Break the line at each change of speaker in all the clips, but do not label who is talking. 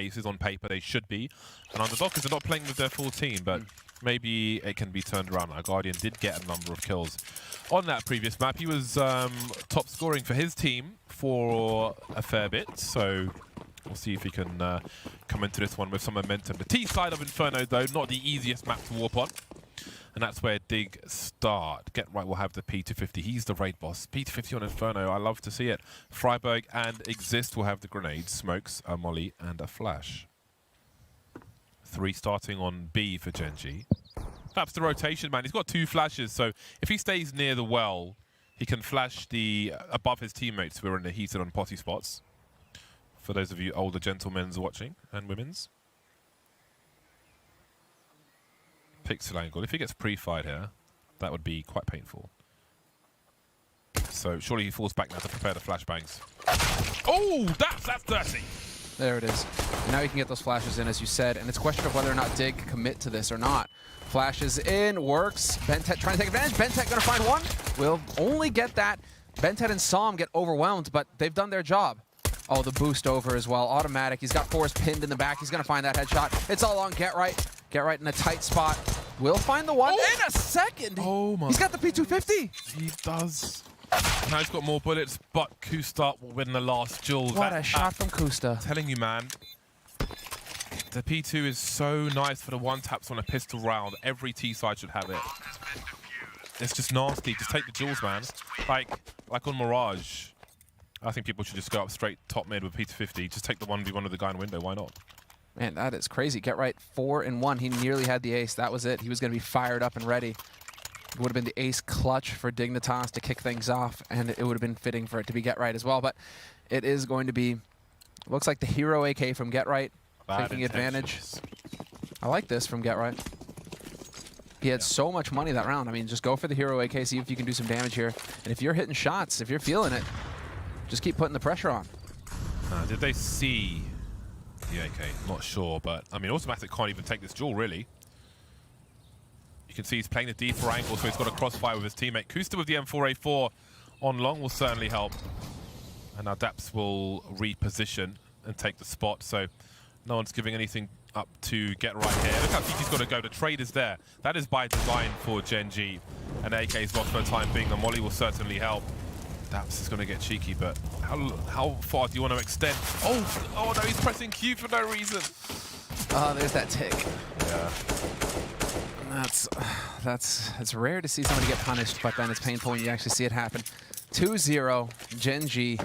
aces on paper they should be, and Underdogs are not playing with their full team, but maybe it can be turned around. Our Guardian did get a number of kills on that previous map. He was top scoring for his team for a fair bit, so we'll see if he can come into this one with some momentum. The T side of Inferno, though, not the easiest map to warp on. And that's where Dig start. Get Right will have the P250. He's the raid boss. P250 on Inferno. I love to see it. Freiburg and Exist will have the grenades, smokes, a molly, and a flash. 3 starting on B for Gen.G. Perhaps the rotation, man. He's got 2 flashes, so if he stays near the well, he can flash the above his teammates who are in the heated on potty spots. For those of you older gentlemen watching, and women's. Pixel angle. If he gets pre-fired here, that would be quite painful. So surely he falls back now to prepare the flashbangs. Oh, that's dirty.
There it is. And now you can get those flashes in, as you said, and it's a question of whether or not Dig commit to this or not. Flashes in, works. Bentet trying to take advantage. Bentet gonna find one. Will only get that. Bentet and Psalm get overwhelmed, but they've done their job. Oh, the boost over as well. Automatic. He's got Forrest pinned in the back. He's gonna find that headshot. It's all on Get Right. Get Right in a tight spot. Will find the one in a second.
Oh my.
He's got the P250.
He does. Now he's got more bullets, but Kusta will win the last duel.
What a shot from Kusta.
Telling you, man. The P2 is so nice for the one taps on a pistol round. Every T side should have it. It's just nasty. Just take the duels, man. Like on Mirage. I think people should just go up straight top mid with P250. Just take the 1v1 with the guy in window. Why not?
Man, that is crazy. Get Right 4-1. He nearly had the ace. That was it. He was going to be fired up and ready. It would have been the ace clutch for Dignitas to kick things off, and it would have been fitting for it to be Get Right as well. But it is going to be, looks like the hero AK from Get Right taking advantage. I like this from Get Right. He had so much money that round. I mean, just go for the hero AK, see if you can do some damage here. And if you're hitting shots, if you're feeling it, just keep putting the pressure on.
Did they see the AK? Not sure, but I mean, Automatic can't even take this duel, really. You can see he's playing the D4 angle, so he's got a crossfire with his teammate. Kusta with the M4A4 on long will certainly help. And now Daps will reposition and take the spot, so no one's giving anything up to Get Right here. Look how Kiki's got to go. The trade is there. That is by design for Gen.G. And AK is lost for the time being. The molly will certainly help. Daps is going to get cheeky, but how far do you want to extend? Oh no, he's pressing Q for no reason.
Oh, there's that tick.
Yeah.
It's rare to see somebody get punished, but then it's painful when you actually see it happen. 2-0, Gen.G.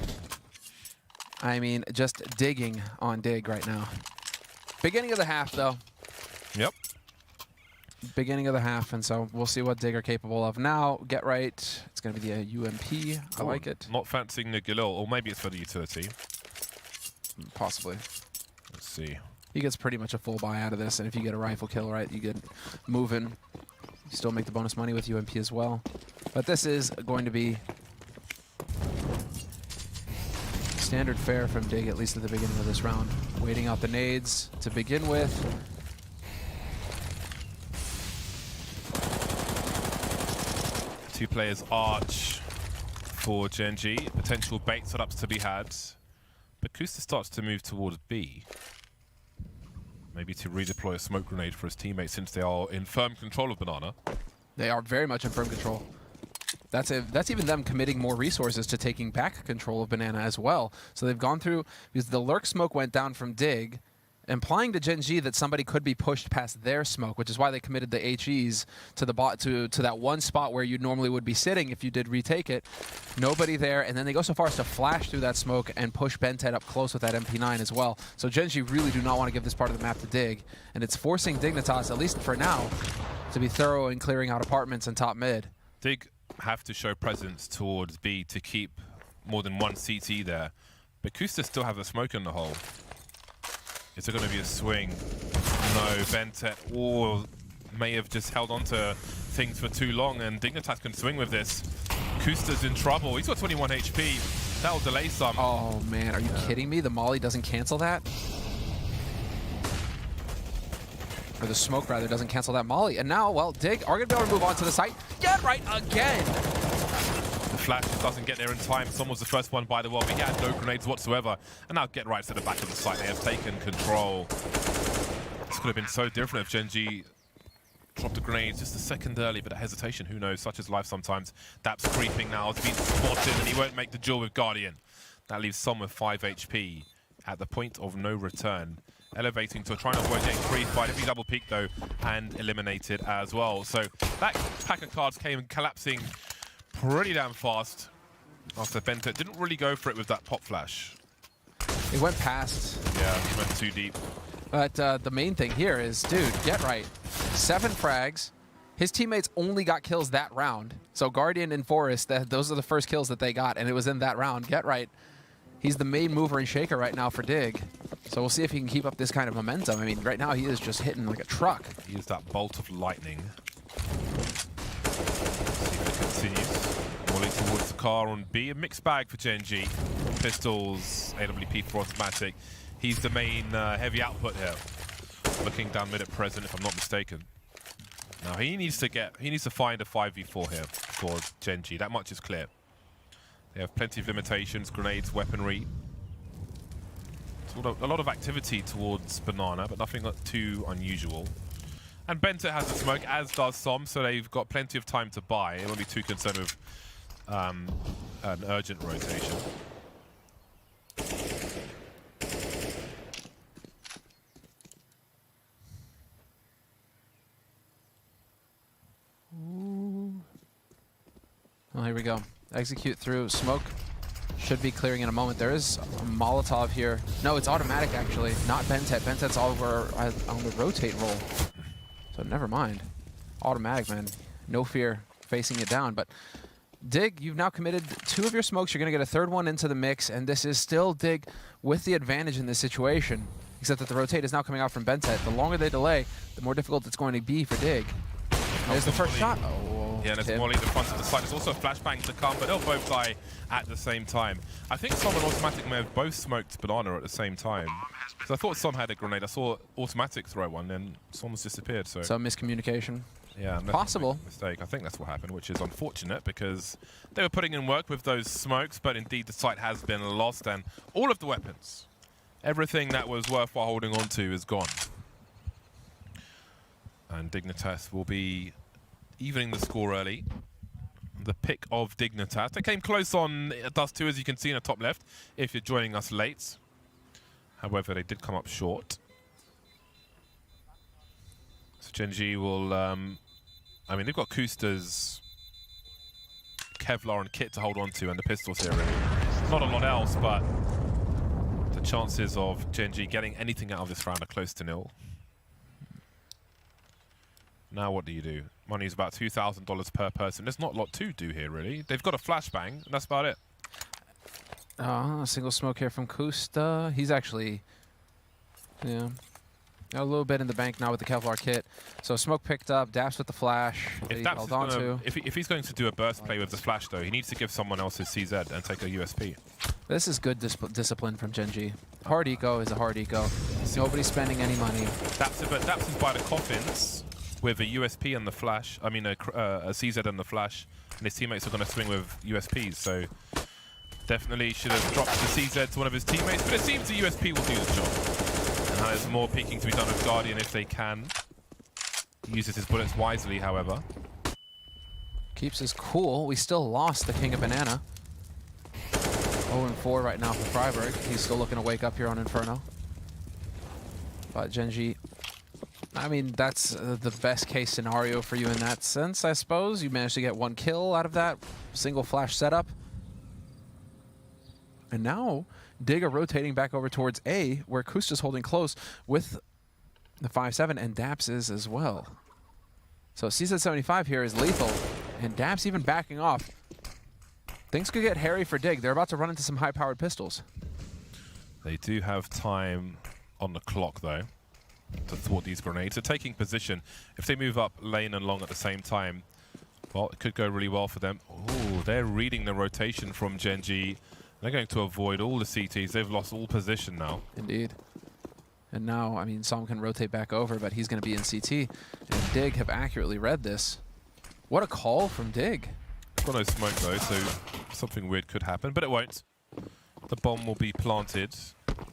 I mean, just digging on Dig right now. Beginning of the half, though.
Yep.
Beginning of the half, and so we'll see what Dig are capable of. Now, Get Right, it's going to be the UMP. I like it.
Not fancying the Galil, or maybe it's for the utility.
Possibly.
Let's see.
He gets pretty much a full buy out of this, and if you get a rifle kill, right, you get moving. You still make the bonus money with UMP as well. But this is going to be standard fare from Dig, at least at the beginning of this round. Waiting out the nades to begin with.
Two players arch for Gen.G. Potential bait setups to be had. But Kusta starts to move towards B. Maybe to redeploy a smoke grenade for his teammates since they are in firm control of Banana.
They are very much in firm control. That's even them committing more resources to taking back control of Banana as well. So they've gone through, because the lurk smoke went down from Dig, implying to Gen.G that somebody could be pushed past their smoke, which is why they committed the HEs to the to that one spot where you normally would be sitting if you did retake it. Nobody there, and then they go so far as to flash through that smoke and push Bentet up close with that MP9 as well. So Gen.G really do not want to give this part of the map to Dig, and it's forcing Dignitas, at least for now, to be thorough in clearing out apartments and top mid.
Dig have to show presence towards B to keep more than one CT there, but Kusta still have the smoke in the hole. Is there going to be a swing? No, Bentet may have just held on to things for too long, and Dignitas can swing with this. Kusta's in trouble. He's got 21 HP. That'll delay some.
Oh man, are you kidding me? The molly doesn't cancel that? Or the smoke rather doesn't cancel that molly. And now, well, Dig are going to be able to move on to the site. Get Right again!
The flash just doesn't get there in time. Som was the first one by the wall, but he had no grenades whatsoever. And now Get Right's at the back of the site. They have taken control. This could have been so different if Gen.G dropped the grenades just a second early, but a hesitation, who knows, such is life sometimes. Daps creeping now, has been spotted, and he won't make the duel with Guardian. That leaves Som with 5 HP at the point of no return. Elevating to trying to avoid getting creeped by every double peak though, and eliminated as well. So that pack of cards came collapsing pretty damn fast after Bento didn't really go for it with that pop flash.
He went past.
Yeah, he went too deep.
But the main thing here is, dude, Get Right. 7 frags. His teammates only got kills that round. So Guardian and Forest, those are the first kills that they got, and it was in that round. Get Right, he's the main mover and shaker right now for Dig. So we'll see if he can keep up this kind of momentum. I mean, right now he is just hitting like a truck.
He used that bolt of lightning. See if it continues. Molly towards the car on B. A mixed bag for Gen.G. Pistols, AWP for automatic. He's the main heavy output here. Looking down mid at present, if I'm not mistaken. Now he needs to find a 5v4 here for Gen.G. That much is clear. They have plenty of limitations, grenades, weaponry. A lot of activity towards Banana, but nothing too unusual. And Bento has the smoke, as does Som, so they've got plenty of time to buy. They won't be too concerned with an urgent rotation.
Well, here we go. Execute through. Smoke should be clearing in a moment. There is a Molotov here. No, it's automatic, actually. Not Bentet. Bentet's over on the rotate roll. So never mind. Automatic, man. No fear facing it down. But Dig, you've now committed 2 of your smokes. You're going to get a 3rd one into the mix. And this is still Dig with the advantage in this situation. Except that the rotate is now coming out from Bentet. The longer they delay, the more difficult it's going to be for Dig. There's the first shot. Oh,
yeah, and it's Molly the front of the side. There's also a flashbang to come, but they'll both die at the same time. I think Som and Automatic may have both smoked Banana at the same time. Because I thought Som had a grenade. I saw Automatic throw one, and Som has disappeared. So
some miscommunication.
Yeah,
possible
mistake. I think that's what happened, which is unfortunate because they were putting in work with those smokes, but indeed the site has been lost, and all of the weapons, everything that was worthwhile holding on to, is gone. And Dignitas will be evening the score early. The pick of Dignitas. They came close on Dust 2, as you can see in the top left, if you're joining us late. However, they did come up short. So Gen.G will... I mean, they've got Kusta's Kevlar and kit to hold on to, and the pistols here, really. Not a lot else, but the chances of Gen.G getting anything out of this round are close to nil. Now what do you do? Money is about $2,000 per person. There's not a lot to do here, really. They've got a flashbang, and that's about it.
A single smoke here from Kusta. He's actually, yeah, got a little bit in the bank now with the Kevlar kit. So smoke picked up, Daps with the flash.
If he's going to do a burst play with the flash, though, he needs to give someone else his CZ and take a USP.
This is good discipline from Gen.G. Hard eco is a hard eco. Nobody's spending any money.
Daps is by the coffins with a USP and the flash. I mean, a CZ and the flash, and his teammates are going to swing with USPs. So definitely should have dropped the CZ to one of his teammates, but it seems the USP will do the job. And there's more peeking to be done with Guardian if they can. He uses his bullets wisely, however.
Keeps his cool. We still lost the King of Banana. 0-4 right now for Freiburg. He's still looking to wake up here on Inferno. But Gen.G, I mean, that's the best case scenario for you in that sense, I suppose. You managed to get 1 kill out of that single flash setup. And now, Dig are rotating back over towards A, where Kusta's holding close with the 5-7, and Daps is as well. So CZ75 here is lethal, and Daps even backing off. Things could get hairy for Dig. They're about to run into some high-powered pistols.
They do have time on the clock, though, to thwart these grenades. They're taking position. If they move up lane and long at the same time, well, it could go really well for them. Ooh, they're reading the rotation from Gen.G. They're going to avoid all the CTs. They've lost all position now.
Indeed. And now, I mean, Som can rotate back over, but he's going to be in CT. And Dig have accurately read this. What a call from Dig.
Got no smoke, though, so something weird could happen, but it won't. The bomb will be planted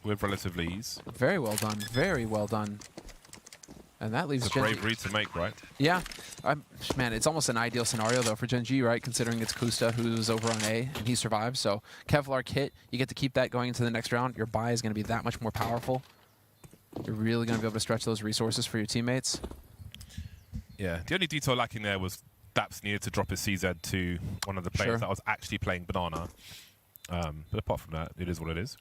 with relative ease.
Very well done. Very well done. And that leaves
It's a brave read to make, right?
Yeah. Man, it's almost an ideal scenario, though, for Gen.G, right? Considering it's Kusta who's over on A, and he survives. So Kevlar kit, you get to keep that going into the next round. Your buy is going to be that much more powerful. You're really going to be able to stretch those resources for your teammates.
Yeah. The only detail lacking there was Daps needed to drop his CZ to one of the players that was actually playing Banana. But apart from that, it is what it is.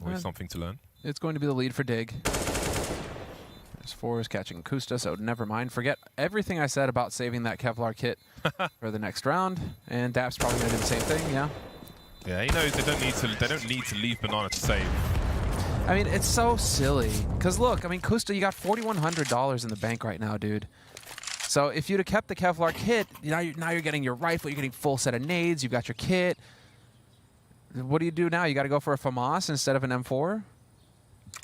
Always something to learn.
It's going to be the lead for Dig. There's 4 is catching Kusta, so never mind. Forget everything I said about saving that Kevlar kit for the next round. And Daps probably going to do the same thing, yeah.
Yeah, he knows they don't need to leave Banana to save.
I mean, it's so silly. Because look, I mean, Kusta, you got $4,100 in the bank right now, dude. So if you'd have kept the Kevlar kit, now you're getting your rifle, you're getting full set of nades, you've got your kit. What do you do now? You got to go for a FAMAS instead of an M4?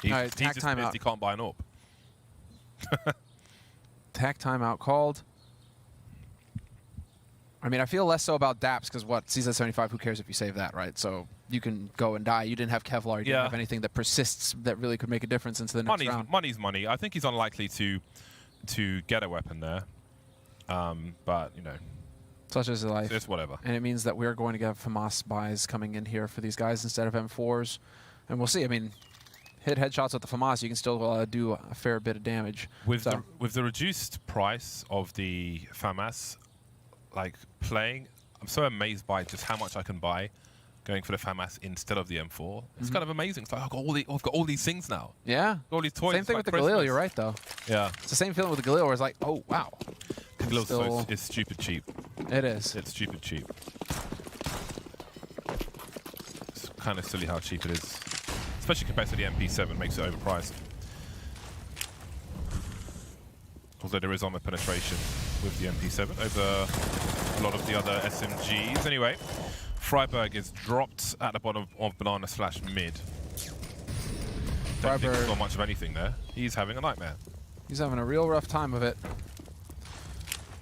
He's
right,
just pissed he can't buy an AWP.
Tack timeout called. I mean, I feel less so about Daps because what? CZ75, who cares if you save that, right? So you can go and die. You didn't have Kevlar. You didn't have anything that persists that really could make a difference into the next round.
Money's money. I think he's unlikely to get a weapon there. But, you know.
Such is life.
It's whatever.
And it means that we're going to get FAMAS buys coming in here for these guys instead of M4s. And we'll see. I mean, hit headshots with the FAMAS, you can still do a fair bit of damage.
With the reduced price of the FAMAS, like playing, I'm so amazed by just how much I can buy going for the FAMAS instead of the M4. It's kind of amazing. It's like I've got all these things now.
Yeah.
All these toys.
Same thing
like
with the Galil, you're right though.
Yeah.
It's the same feeling with the Galil where it's like, oh wow.
Galil is stupid cheap.
It is.
It's stupid cheap. It's kind of silly how cheap it is. Especially compared to the MP7, makes it overpriced. Although there is armor penetration with the MP7 over a lot of the other SMGs. Anyway, Freiberg is dropped at the bottom of Banana/mid. Don't think he's got much of anything there. He's having a nightmare.
He's having a real rough time of it.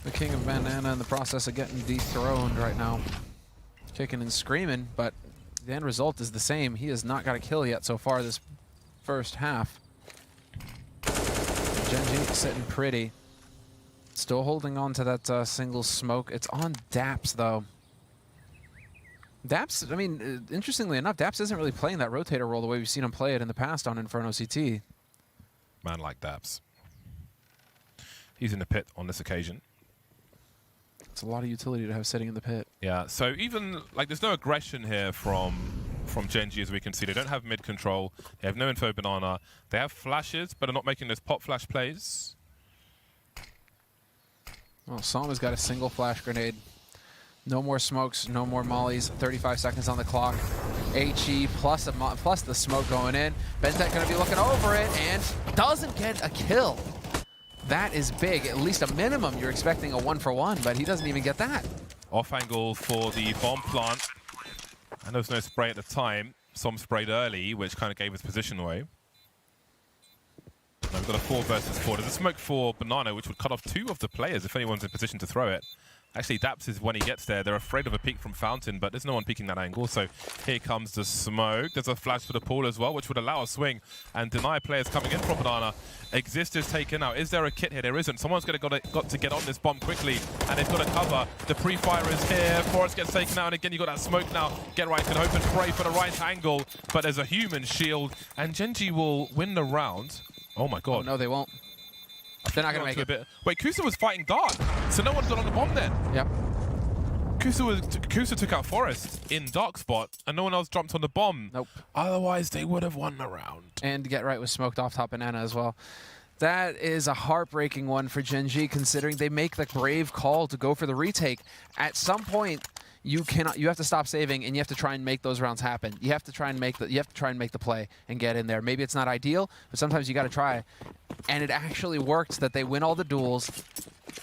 The king of Banana in the process of getting dethroned right now. Kicking and screaming, but the end result is the same. He has not got a kill yet so far this first half. Gen.G sitting pretty. Still holding on to that single smoke. It's on Daps, though. Daps, I mean, interestingly enough, Daps isn't really playing that rotator role the way we've seen him play it in the past on Inferno CT.
Man like Daps. He's in the pit on this occasion.
It's a lot of utility to have sitting in the pit.
Yeah, so even, like, there's no aggression here from Gen.G, as we can see. They don't have mid control. They have no info Banana. They have flashes, but are not making those pop flash plays.
Well, Sama's got a single flash grenade. No more smokes, no more mollies. 35 seconds on the clock. HE plus the smoke going in. Bentek going to be looking over it and doesn't get a kill. That is big. At least a minimum, you're expecting a 1-for-1, but he doesn't even get that.
Off angle for the bomb plant. And there was no spray at the time. Some sprayed early, which kind of gave his position away. Now we've got a 4 versus 4. There's a smoke for Banana, which would cut off 2 of the players if anyone's in position to throw it. Actually, Daps is when he gets there. They're afraid of a peek from Fountain, but there's no one peeking that angle. So here comes the smoke. There's a flash for the pool as well, which would allow a swing and deny players coming in from Banana. Exist is taken out. Is there a kit here? There isn't. Someone's got to get on this bomb quickly, and they've got to cover. The pre-fire is here. Forrest gets taken out, and again, you've got that smoke now. Get right, can hope and pray for the right angle, but there's a human shield, and Gen.G will win the round. Oh my god.
Oh, no, they won't. They're not going to make it.
Wait, Kusa was fighting dark, so no one got on the bomb then.
Yep.
Kusa took out Forrest in dark spot, and no one else jumped on the bomb.
Nope.
Otherwise, they would have won the round.
And Get Right was smoked off top Banana as well. That is a heartbreaking one for Gen.G, considering they make the brave call to go for the retake. At some point, you have to stop saving, and you have to try and make those rounds happen. You have to try and make the play and get in there. Maybe it's not ideal, but sometimes you got to try. And it actually worked that they win all the duels.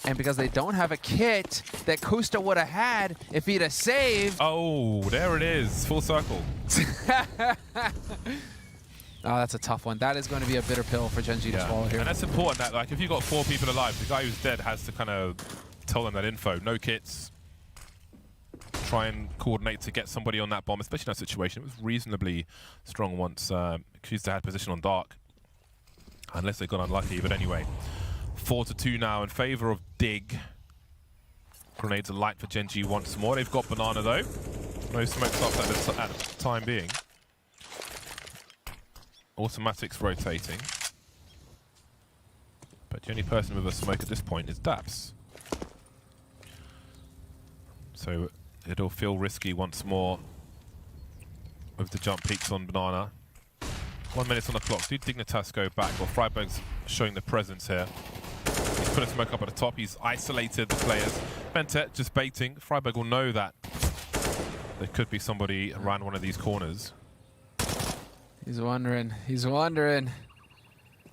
And because they don't have a kit that Kusta would have had if he'd have saved.
Oh, there it is. Full circle.
Oh, that's a tough one. That is going to be a bitter pill for Gen.G to swallow here.
And that's important that, like, if you've got 4 people alive, the guy who's dead has to kind of tell them that info. No kits. try and coordinate to get somebody on that bomb, especially in that situation. It was reasonably strong once Kusta had position on Dark. Unless they got unlucky, but anyway. 4-2 now in favor of Dig. Grenades are light for Gen.G once more. They've got Banana though. No smokes up at the time being. Automatics rotating. But the only person with a smoke at this point is Daps. So it'll feel risky once more with the jump peaks on Banana. 1 minute on the clock. Do Dignitas go back? Well, Freiberg's showing the presence here. He's put a smoke up at the top. He's isolated the players. Bentet just baiting. Freiberg will know that there could be somebody around one of these corners.
He's wondering. He's wondering.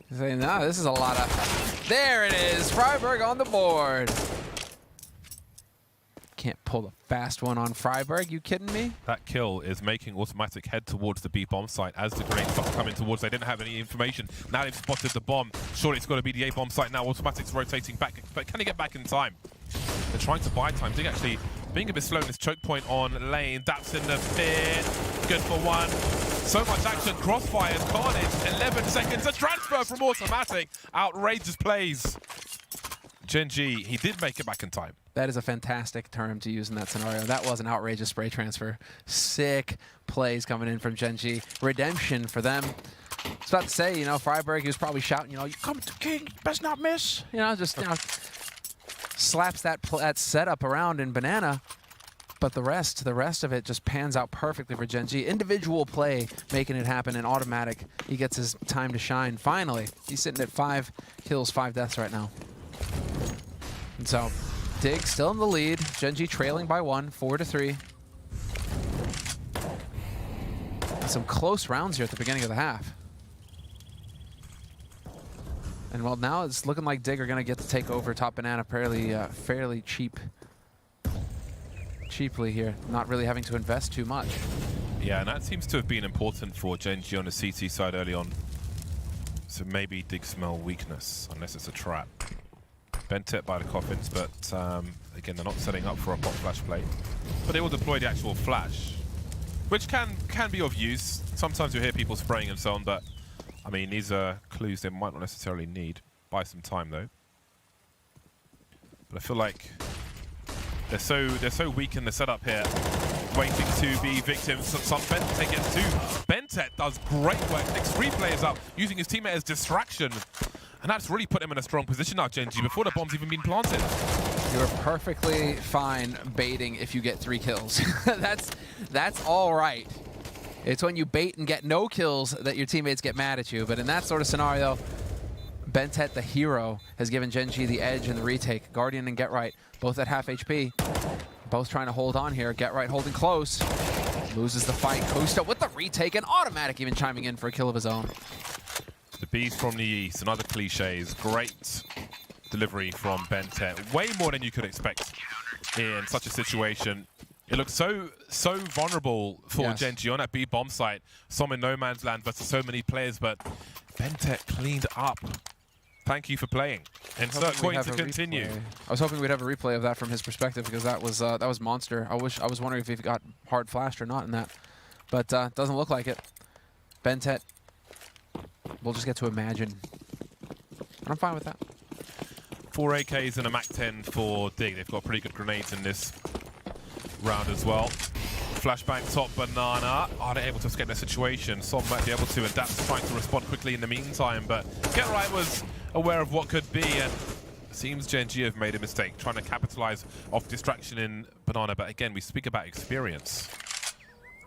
He's saying, no, this is a lot of... There it is. Freiberg on the board. Can't pull the fast one on Freiberg. You kidding me?
That kill is making Automatic head towards the B bomb site as the grenades start coming towards. They didn't have any information. Now they've spotted the bomb. Surely it's got to be the A bomb site now. Automatic's rotating back, but can he get back in time? They're trying to buy time. Dig actually being a bit slow in this choke point on lane. Daps in the pit. Good for one. So much action. Crossfires. Carnage. 11 seconds. A transfer from Automatic. Outrageous plays. Gen.G, he did make it back in time.
That is a fantastic term to use in that scenario. That was an outrageous spray transfer. Sick plays coming in from Gen.G. Redemption for them. I was about to say, you know, Freiberg, he was probably shouting, you know, you come to King, best not miss. You know, just, you know, slaps that setup around in Banana. But the rest of it just pans out perfectly for Gen.G. Individual play making it happen, and Automatic, he gets his time to shine. Finally, he's sitting at 5 kills, 5 deaths right now. And so, Dig still in the lead. Gen.G trailing by 1, 4-3. Some close rounds here at the beginning of the half. And well, now it's looking like Dig are going to get to take over top Banana fairly cheaply here, not really having to invest too much.
Yeah, and that seems to have been important for Gen.G on the CT side early on. So maybe Dig smell weakness, unless it's a trap. Bentet by the coffins, but again, they're not setting up for a pop flash play. But they will deploy the actual flash, which can be of use. Sometimes you hear people spraying and so on, but I mean, these are clues they might not necessarily need. Buy some time though. But I feel like they're so weak in the setup here, waiting to be victims. Some Bentet gets 2. Bentet does great work. Next 3 players up, using his teammate as distraction. And that's really put him in a strong position now, Gen.G, before the bomb's even been planted.
You're perfectly fine baiting if you get 3 kills. That's all right. It's when you bait and get no kills that your teammates get mad at you. But in that sort of scenario, Bentet, the hero, has given Gen.G the edge in the retake. Guardian and Get Right, both at half HP. Both trying to hold on here. Get Right holding close. Loses the fight. Kusta with the retake, and Automatic even chiming in for a kill of his own.
The bees from the east, and other cliches. Great delivery from Bentet. Way more than you could expect in such a situation. It looks so vulnerable for Gen.G on that B bomb site. Some in no man's land versus so many players, but Bentet cleaned up. Thank you for playing. Insert coin to continue.
I was hoping we'd have a replay of that from his perspective, because that was monster. I was wondering if he got hard flashed or not in that, but doesn't look like it. Bentet, we'll just get to imagine. I'm fine with that.
4 AKs and a MAC-10 for Dig. They've got pretty good grenades in this round as well. Flashbang top Banana. Are they able to escape their situation? Som might be able to adapt, trying to respond quickly in the meantime, but Get Right was aware of what could be, and seems Gen.G have made a mistake, trying to capitalize off distraction in Banana, but again, we speak about experience.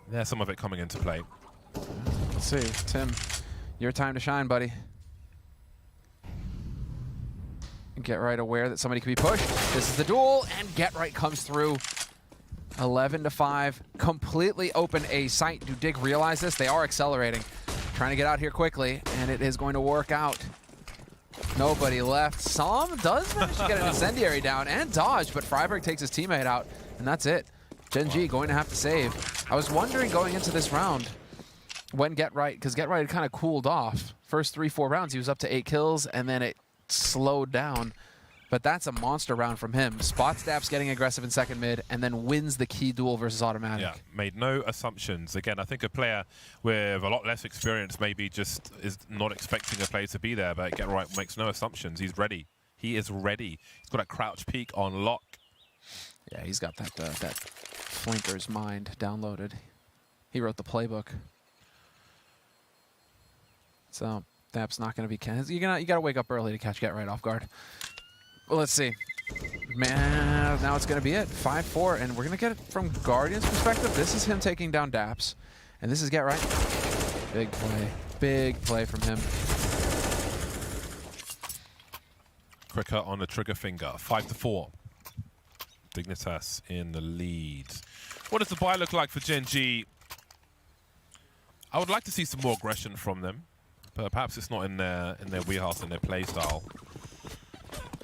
There's some of it coming into play.
Let's see, Tim, your time to shine, buddy. Get Right aware that somebody could be pushed. This is the duel, and Get Right comes through. 11-5, completely open a site. Do Dig realize this? They are accelerating, trying to get out here quickly, and it is going to work out. Nobody left. Som does manage to get an incendiary down and dodge, but Freiberg takes his teammate out, and that's it. Gen.G going to have to save. I was wondering going into this round when Get Right, because Get Right had kind of cooled off. First 3-4 rounds, he was up to 8 kills, and then it slowed down. But that's a monster round from him. Spots Daps getting aggressive in second mid, and then wins the key duel versus automatic.
Yeah, made no assumptions. Again, I think a player with a lot less experience maybe just is not expecting a player to be there, but Get Right makes no assumptions. He's ready. He is ready. He's got a crouch peek on lock.
Yeah, he's got that flanker's mind downloaded. He wrote the playbook. So Daps not going to be. You got to wake up early to catch Get Right off guard. Well, let's see. Man, now it's going to be it. 5-4, and we're going to get it from Guardian's perspective. This is him taking down Daps, and this is Get Right. Big play. Big play from him.
Quicker on the trigger finger. 5-4. Dignitas in the lead. What does the buy look like for Gen.G? I would like to see some more aggression from them, but perhaps it's not in their wheelhouse and their play style.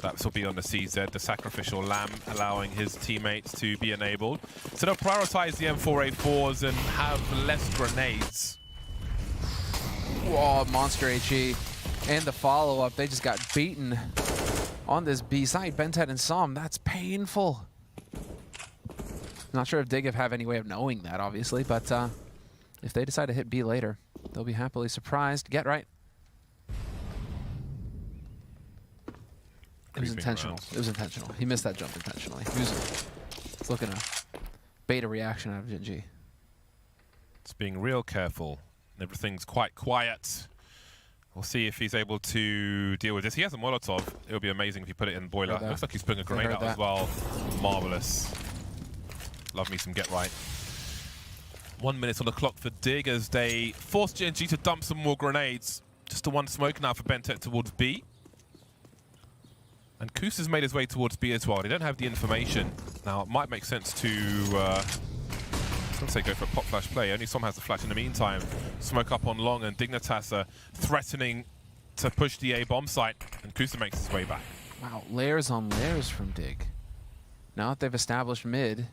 That will be on the CZ, the sacrificial lamb, allowing his teammates to be enabled. So they'll prioritize the M4A4s and have less grenades.
Whoa, monster HE. And the follow-up, they just got beaten on this B side. Bentet and Som, that's painful. Not sure if Dig have any way of knowing that, obviously, but if they decide to hit B later, they'll be happily surprised. Get Right. It was intentional. It was intentional. He missed that jump intentionally. He was looking to bait a reaction out of Gen.G.
It's being real careful. Everything's quite quiet. We'll see if he's able to deal with this. He has a Molotov. It would be amazing if he put it in boiler. Looks like he's putting a grenade out as well. Marvelous. Love me some Get Right. 1 minute on the clock for Dig as they force Gen.G to dump some more grenades. Just the one smoke now for Bentet towards B. And Koos has made his way towards B as well. They don't have the information. Now, it might make sense to, I was going to say go for a pop flash play. Only Som has the flash in the meantime. Smoke up on long, and Dignitas are threatening to push the A bomb site. And Koos makes his way back.
Wow, layers on layers from Dig. Now that they've established mid,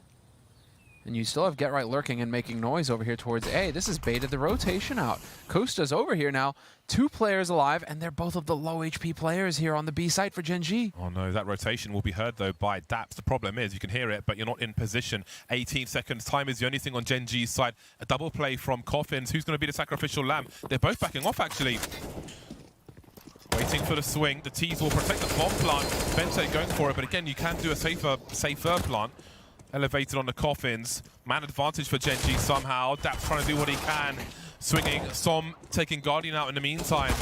and you still have Get Right lurking and making noise over here towards A. This has baited the rotation out. Costa's over here now. 2 players alive, and they're both of the low HP players here on the B site for Gen.G.
Oh no, that rotation will be heard though by Daps. The problem is you can hear it, but you're not in position. 18 seconds. Time is the only thing on Gen.G's side. A double play from Coffins. Who's going to be the sacrificial lamb? They're both backing off actually. Waiting for the swing. The T's will protect the bomb plant. Bentet going for it, but again, you can do a safer plant. Elevated on the Coffins. Man advantage for Gen.G somehow. Daps trying to do what he can. Swinging. Som taking Guardian out in the meantime.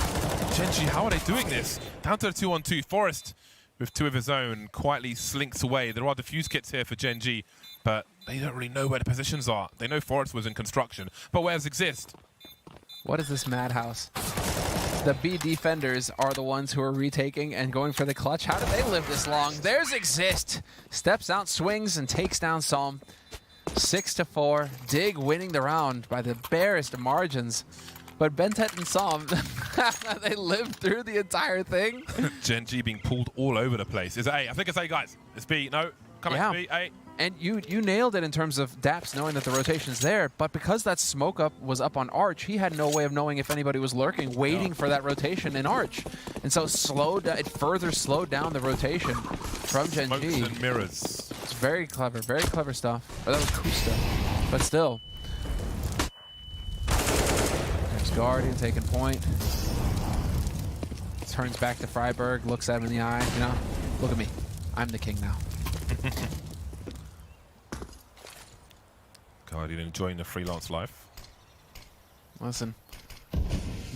Gen.G, how are they doing this? Down to the 2-on-2. Forest with 2 of his own quietly slinks away. There are defuse kits here for Gen.G, but they don't really know where the positions are. They know Forest was in construction, but where's Exist?
What is this madhouse? The B defenders are the ones who are retaking and going for the clutch. How did they live this long? There's Exist. Steps out, swings, and takes down Som. 6-4. Dig winning the round by the barest margins. But Bentet and Som, they lived through the entire thing.
Gen.G being pulled all over the place. Is it A? I think it's A, guys. It's B. No. Come back to B. A.
And you nailed it in terms of Daps knowing that the rotation's there, but because that smoke up was up on Arch, he had no way of knowing if anybody was lurking, waiting for that rotation in Arch. And so it further slowed down the rotation from Gen.G.
Smokes and mirrors.
It's very clever stuff. Oh, that was Kusta, but still. There's Guardian taking point. Turns back to Freiberg, looks at him in the eye, you know, look at me, I'm the king now.
Guardian enjoying the freelance life.
Listen,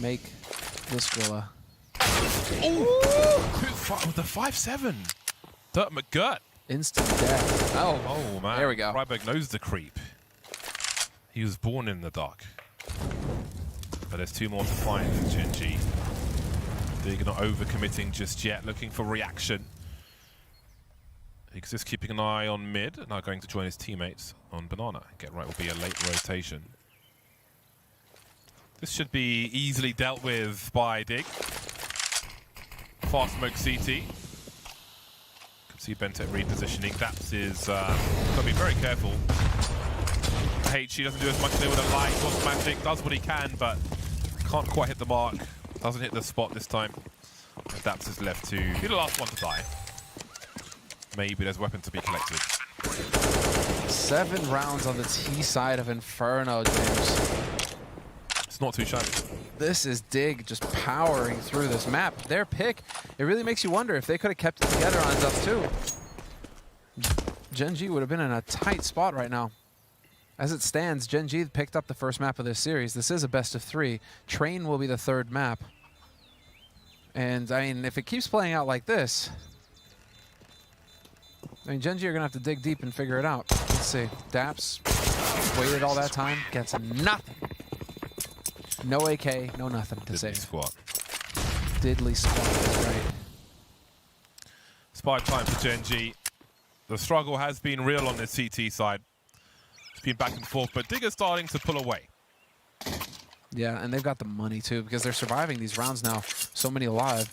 make this gorilla.
Oh! The 5-7. Dirt McGirt.
Instant death.
Oh man.
There we go.
Freiberg knows the creep. He was born in the dark. But there's 2 more to find for Gen.G. They're not overcommitting just yet, looking for reaction. Exist keeping an eye on mid, now going to join his teammates on Banana. Get Right will be a late rotation. This should be easily dealt with by Dig. Fast smoke CT. Can see Bentet repositioning. Daps is got to be very careful. HE doesn't do as much as they would have liked. Automatic does what he can, but can't quite hit the mark. Doesn't hit the spot this time. Daps is left to be the last one to die. maybe there's a weapon to be collected.
7 rounds on the T side of Inferno, James.
It's not too shabby.
This is Dig just powering through this map. Their pick, it really makes you wonder if they could have kept it together on Dust 2. Gen.G would have been in a tight spot right now. As it stands, Gen.G picked up the first map of this series. This is a best of 3. Train will be the 3rd map. And, I mean, if it keeps playing out like this, I mean, Gen.G are going to have to dig deep and figure it out. Let's see. Daps waited all that time, gets nothing. No AK, no nothing to say.
Squat.
Diddly squat, that's right.
Spy time for Gen.G. The struggle has been real on this CT side. It's been back and forth, but Dig is starting to pull away.
Yeah, and they've got the money too, because they're surviving these rounds now. So many alive.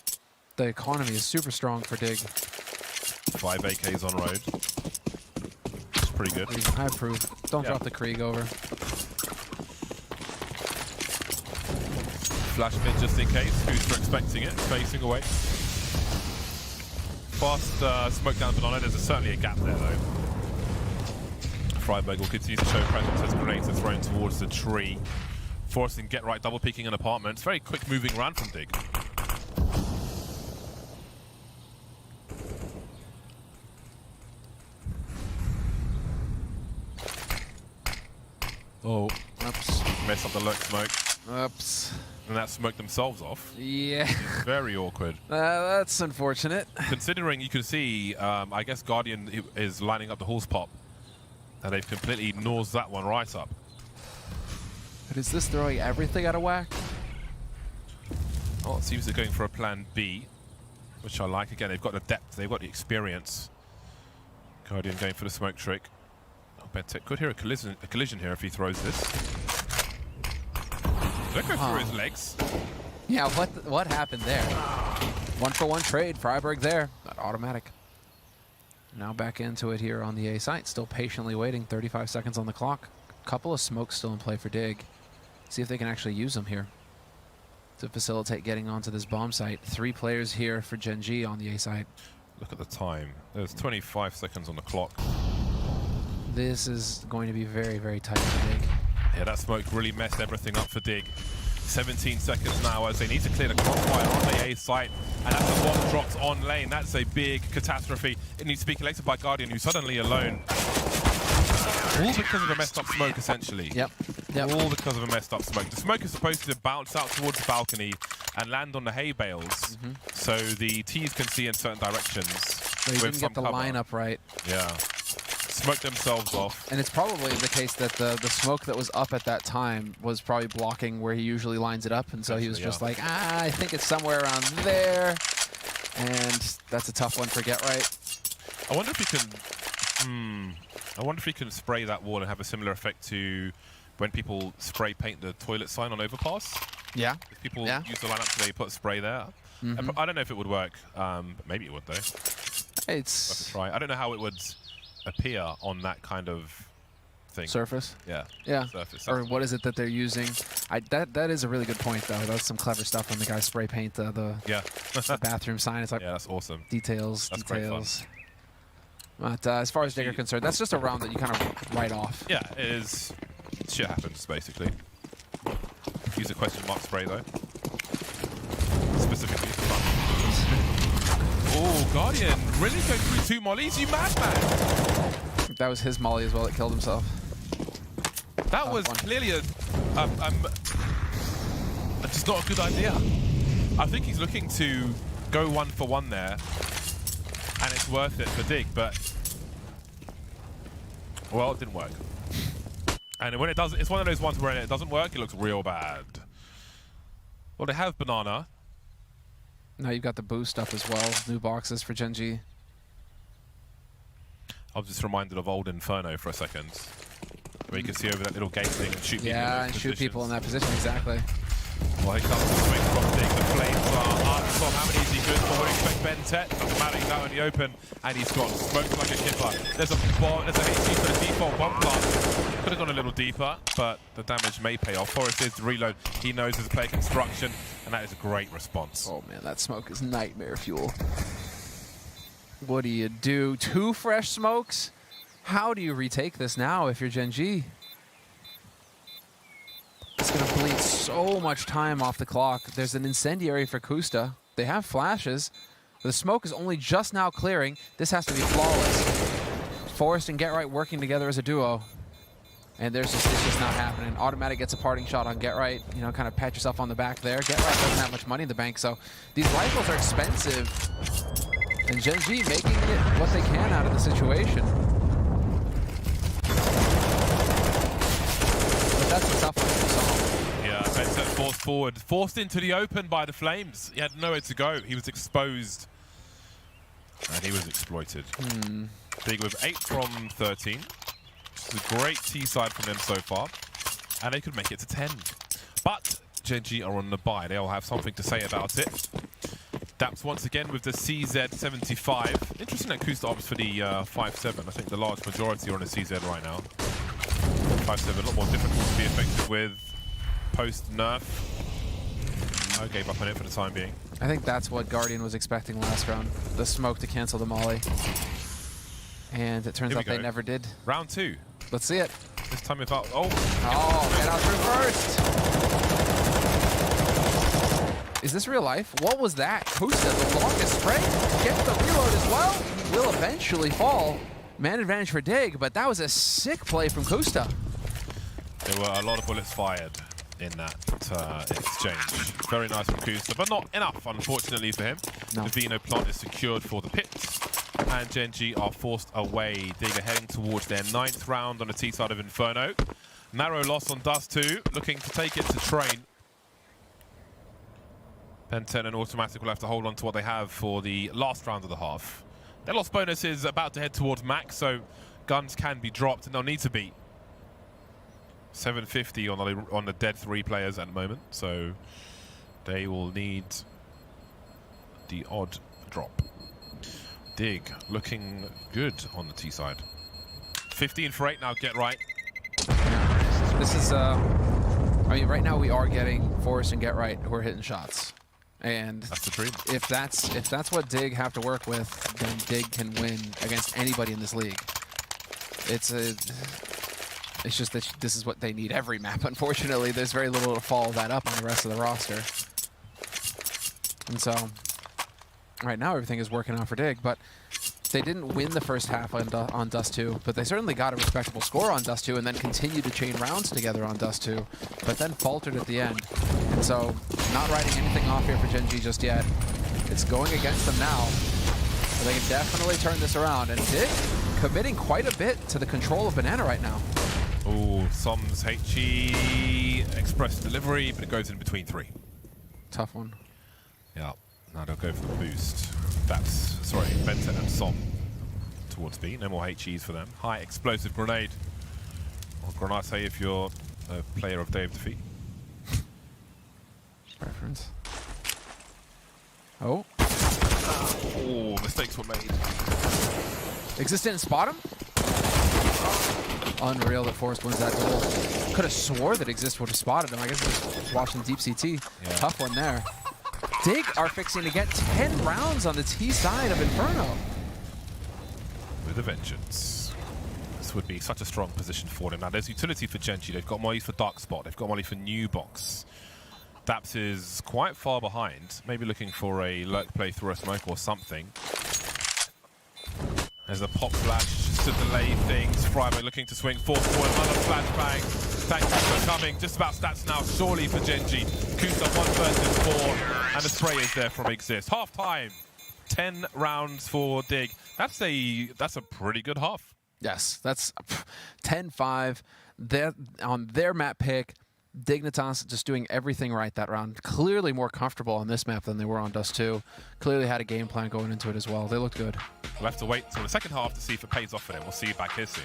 The economy is super strong for Dig.
5 AKs on road. It's pretty good.
I approve. Don't drop the Krieg over.
Flash mid just in case. Who's expecting it? Facing away. Fast smoke down Banana. There's certainly a gap there though. Freiburg will continue to show presence as grenades are thrown towards the tree, forcing Get Right double peeking an apartment. It's very quick moving round from Dig. Oh, oops. Messed up the lurk smoke.
Oops.
And that smoked themselves off.
Yeah.
Very awkward.
That's unfortunate.
Considering you can see, I guess Guardian is lining up the horse pop. And they've completely nosed that one right up.
But is this throwing everything out of whack?
Well, it seems they're going for a plan B, which I like. Again, they've got the depth, they've got the experience. Guardian going for the smoke trick. Oh, Bentek could hear a collision here if he throws this. Don't go through his legs.
Yeah, what happened there? 1-for-1 trade, Freiburg there. Not automatic. Now back into it here on the A site. Still patiently waiting. 35 seconds on the clock. Couple of smokes still in play for Dig. See if they can actually use them here to facilitate getting onto this bomb site. 3 players here for Gen.G on the A site.
Look at the time. There's 25 seconds on the clock.
This is going to be very, very tight for Dig.
Yeah, that smoke really messed everything up for Dig. 17 seconds now as they need to clear the crossfire on the A site, and as the bomb drops on lane, that's a big catastrophe. It needs to be collected by Guardian, who's suddenly alone. All because of a messed up smoke, essentially.
Yep.
All because of a messed up smoke. The smoke is supposed to bounce out towards the balcony and land on the hay bales, so the Ts can see in certain directions.
They didn't get the lineup right.
Yeah. Smoke themselves off.
And it's probably the case that the smoke that was up at that time was probably blocking where he usually lines it up, and so he was just like, I think it's somewhere around there. And that's a tough one for Get Right.
I wonder if he can... I wonder if he can spray that wall and have a similar effect to when people spray paint the toilet sign on overpass.
Yeah.
If people use the lineup so they put spray there. I don't know if it would work, but maybe it would though.
It's...
Try. I don't know how it would appear on that kind of thing.
Surface?
Yeah. Surface.
Or what is it that they're using? That is a really good point though. That's some clever stuff when the guys spray paint the the bathroom sign. It's like,
yeah, that's awesome.
Details.
Great fun.
But as far as Dig are concerned, that's just a round that you kind of write off.
Yeah, it is. Shit happens, basically. Use a question mark spray, though. Specifically for fun. Oh, Guardian really going through 2 mollies? You madman!
That was his molly as well that killed himself.
That was clearly just not a good idea. I think he's looking to go 1-for-1 there. And it's worth it for Dig, but... Well, it didn't work. And when it does, it's one of those ones where it doesn't work, it looks real bad. Well, they have Banana.
Now you've got the boost up as well. New boxes for Gen.G.
I was just reminded of old Inferno for a second. Where you can see over that little gate thing and shoot people in
and shoot people in that position, exactly.
Well, here comes the swing from Dig. The flames are awesome. How many is he good for? Would expect Bentek. Doesn't matter, he's out in the open. And he's got smoked like a kipper. There's a HC for the default bomb plant. Could have gone a little deeper, but the damage may pay off. Forrest is to reload. He knows there's a player construction, and that is a great response.
Oh man, that smoke is nightmare fuel. What do you do? 2 fresh smokes? How do you retake this now if you're Gen.G? It's going to bleed so much time off the clock. There's an incendiary for Kusta. They have flashes. The smoke is only just now clearing. This has to be flawless. Forrest and Get Right working together as a duo. And it's just not happening. Automatic gets a parting shot on Get Right. You know, kind of pat yourself on the back there. Get Right doesn't have much money in the bank, so these rifles are expensive. And Gen.G making it what they can out of the situation. But that's a tough one to solve.
Yeah, Benset forced forward. Forced into the open by the Flames. He had nowhere to go. He was exposed. And he was exploited. Dig with 8 from 13. It's a great T-side from them so far. And they could make it to 10. But Gen.G are on the buy. They'll have something to say about it. Daps once again with the CZ75. Interesting that Kusta opts for the 5.7. I think the large majority are on the CZ right now. 5.7, a lot more difficult to be effective with post-nerf. I gave up on it for the time being.
I think that's what Guardian was expecting last round. The smoke to cancel the molly. And it turns out they never did.
Round 2.
Let's see it.
This time without... Oh,
get out reversed. Is this real life? What was that? Kusta, the longest spray, gets the reload as well. Will eventually fall. Man advantage for Dig, but that was a sick play from Kusta.
There were a lot of bullets fired in that exchange. Very nice from Kusta, but not enough, unfortunately, for him.
No.
The Vino plant is secured for the pits, and Gen.G are forced away. Dig are heading towards their 9th round on the T side of Inferno. Narrow loss on Dust 2, looking to take it to Train. Pen 10 and Automatic will have to hold on to what they have for the last round of the half. Their loss bonus is about to head towards max, so guns can be dropped, and they'll need to be 750 on the dead 3 players at the moment, so they will need the odd drop. Dig looking good on the T side. 15 for 8 now, Get Right.
This is, I mean, right now we are getting Forrest and Get Right who are hitting shots. And
that's the dream.
If that's what Dig have to work with, then Dig can win against anybody in this league. It's just that this is what they need every map. Unfortunately, there's very little to follow that up on the rest of the roster. And so, right now everything is working out for Dig, but they didn't win the first half on Dust 2, but they certainly got a respectable score on Dust 2 and then continued to chain rounds together on Dust 2, but then faltered at the end. And so, not writing anything off here for Gen.G just yet. It's going against them now, but they can definitely turn this around. And Dig committing quite a bit to the control of Banana right now.
Oh, Soms HE express delivery, but it goes in between 3.
Tough one.
Yeah, now they'll go for the boost. That's, sorry, Benton and Som towards B. No more HEs for them. High explosive grenade. Or grenade if you're a player of Day of Defeat.
Reference. Oh.
Oh, mistakes were made.
Exist didn't spot him? Unreal that Forrest wins that duel. Could have swore that Exist would have spotted him. I guess he was watching Deep CT. Yeah. Tough one there. Dig are fixing to get 10 rounds on the T side of Inferno.
With a vengeance. This would be such a strong position for them. Now, there's utility for Gen.G. They've got mollies for Dark Spot. They've got molly for New Box. Daps is quite far behind. Maybe looking for a lurk play through a smoke or something. There's a pop flash just to delay things. Freiberg looking to swing forward for another flashbang. Thank you for coming. Just about stats now, surely for Gen.G. Kusa 1 versus 4, and the spray is there from Exist. Half time, 10 rounds for Dig. That's a pretty good half.
Yes, that's 10-5. They're on their map pick. Dignitas just doing everything right that round. Clearly more comfortable on this map than they were on Dust 2. Clearly had a game plan going into it as well. They looked good.
We'll have to wait until the second half to see if it pays off for them. We'll see you back here soon.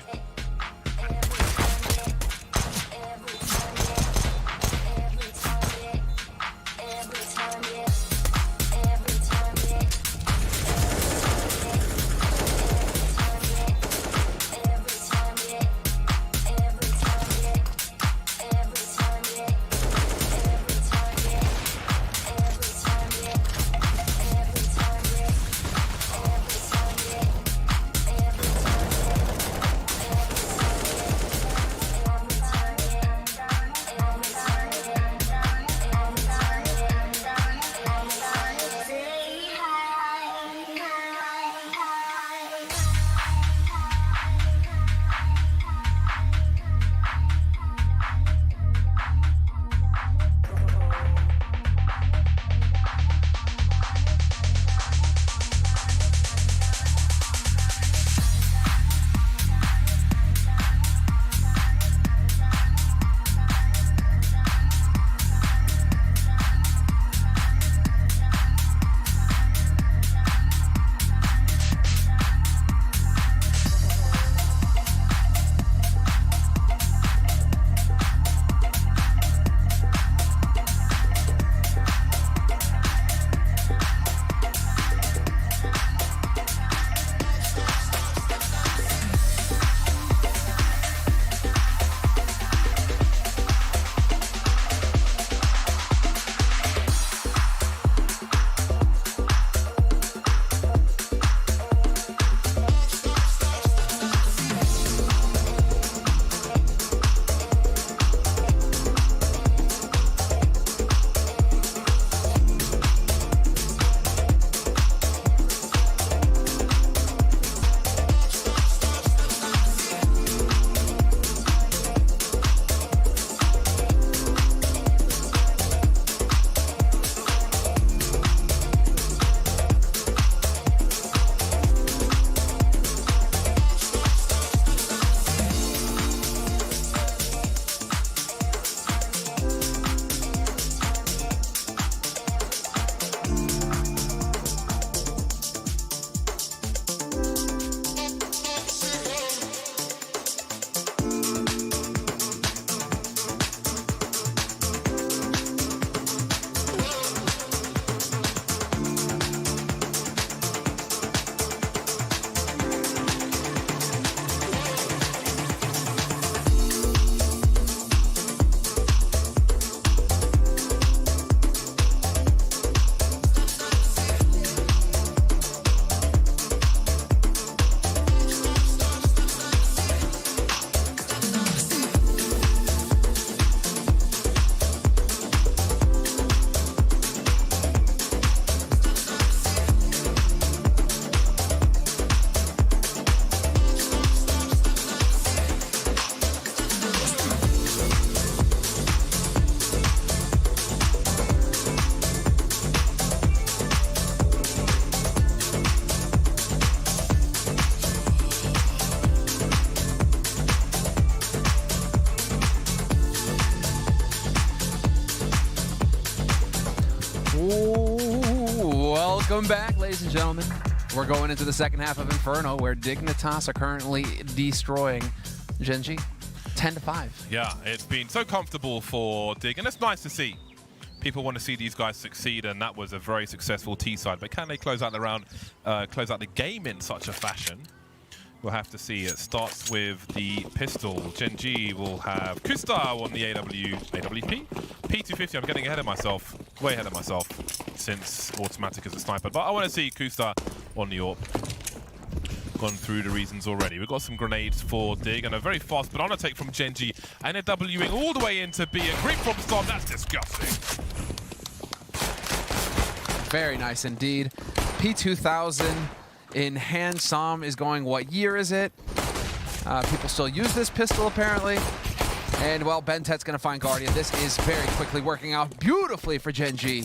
Welcome back, ladies and gentlemen. We're going into the second half of Inferno, where Dignitas are currently destroying Gen.G. 10-5.
Yeah, it's been so comfortable for Dig, and it's nice to see. People want to see these guys succeed, and that was a very successful T-side. But can they close out the round, close out the game in such a fashion? We'll have to see. It starts with the pistol. Gen.G will have Kustar on the AWP. P250, I'm getting ahead of myself, way ahead of myself, since Automatic is a sniper. But I want to see Kustar on the AWP. Gone through the reasons already. We've got some grenades for Dig and a very fast banana take from Gen.G. And they're Wing all the way into B. A creep from Storm, that's disgusting.
Very nice indeed. P2000 in hand. Som is going, what year is it? People still use this pistol apparently. And well, Bentet's going to find Guardian. This is very quickly working out beautifully for Gen.G.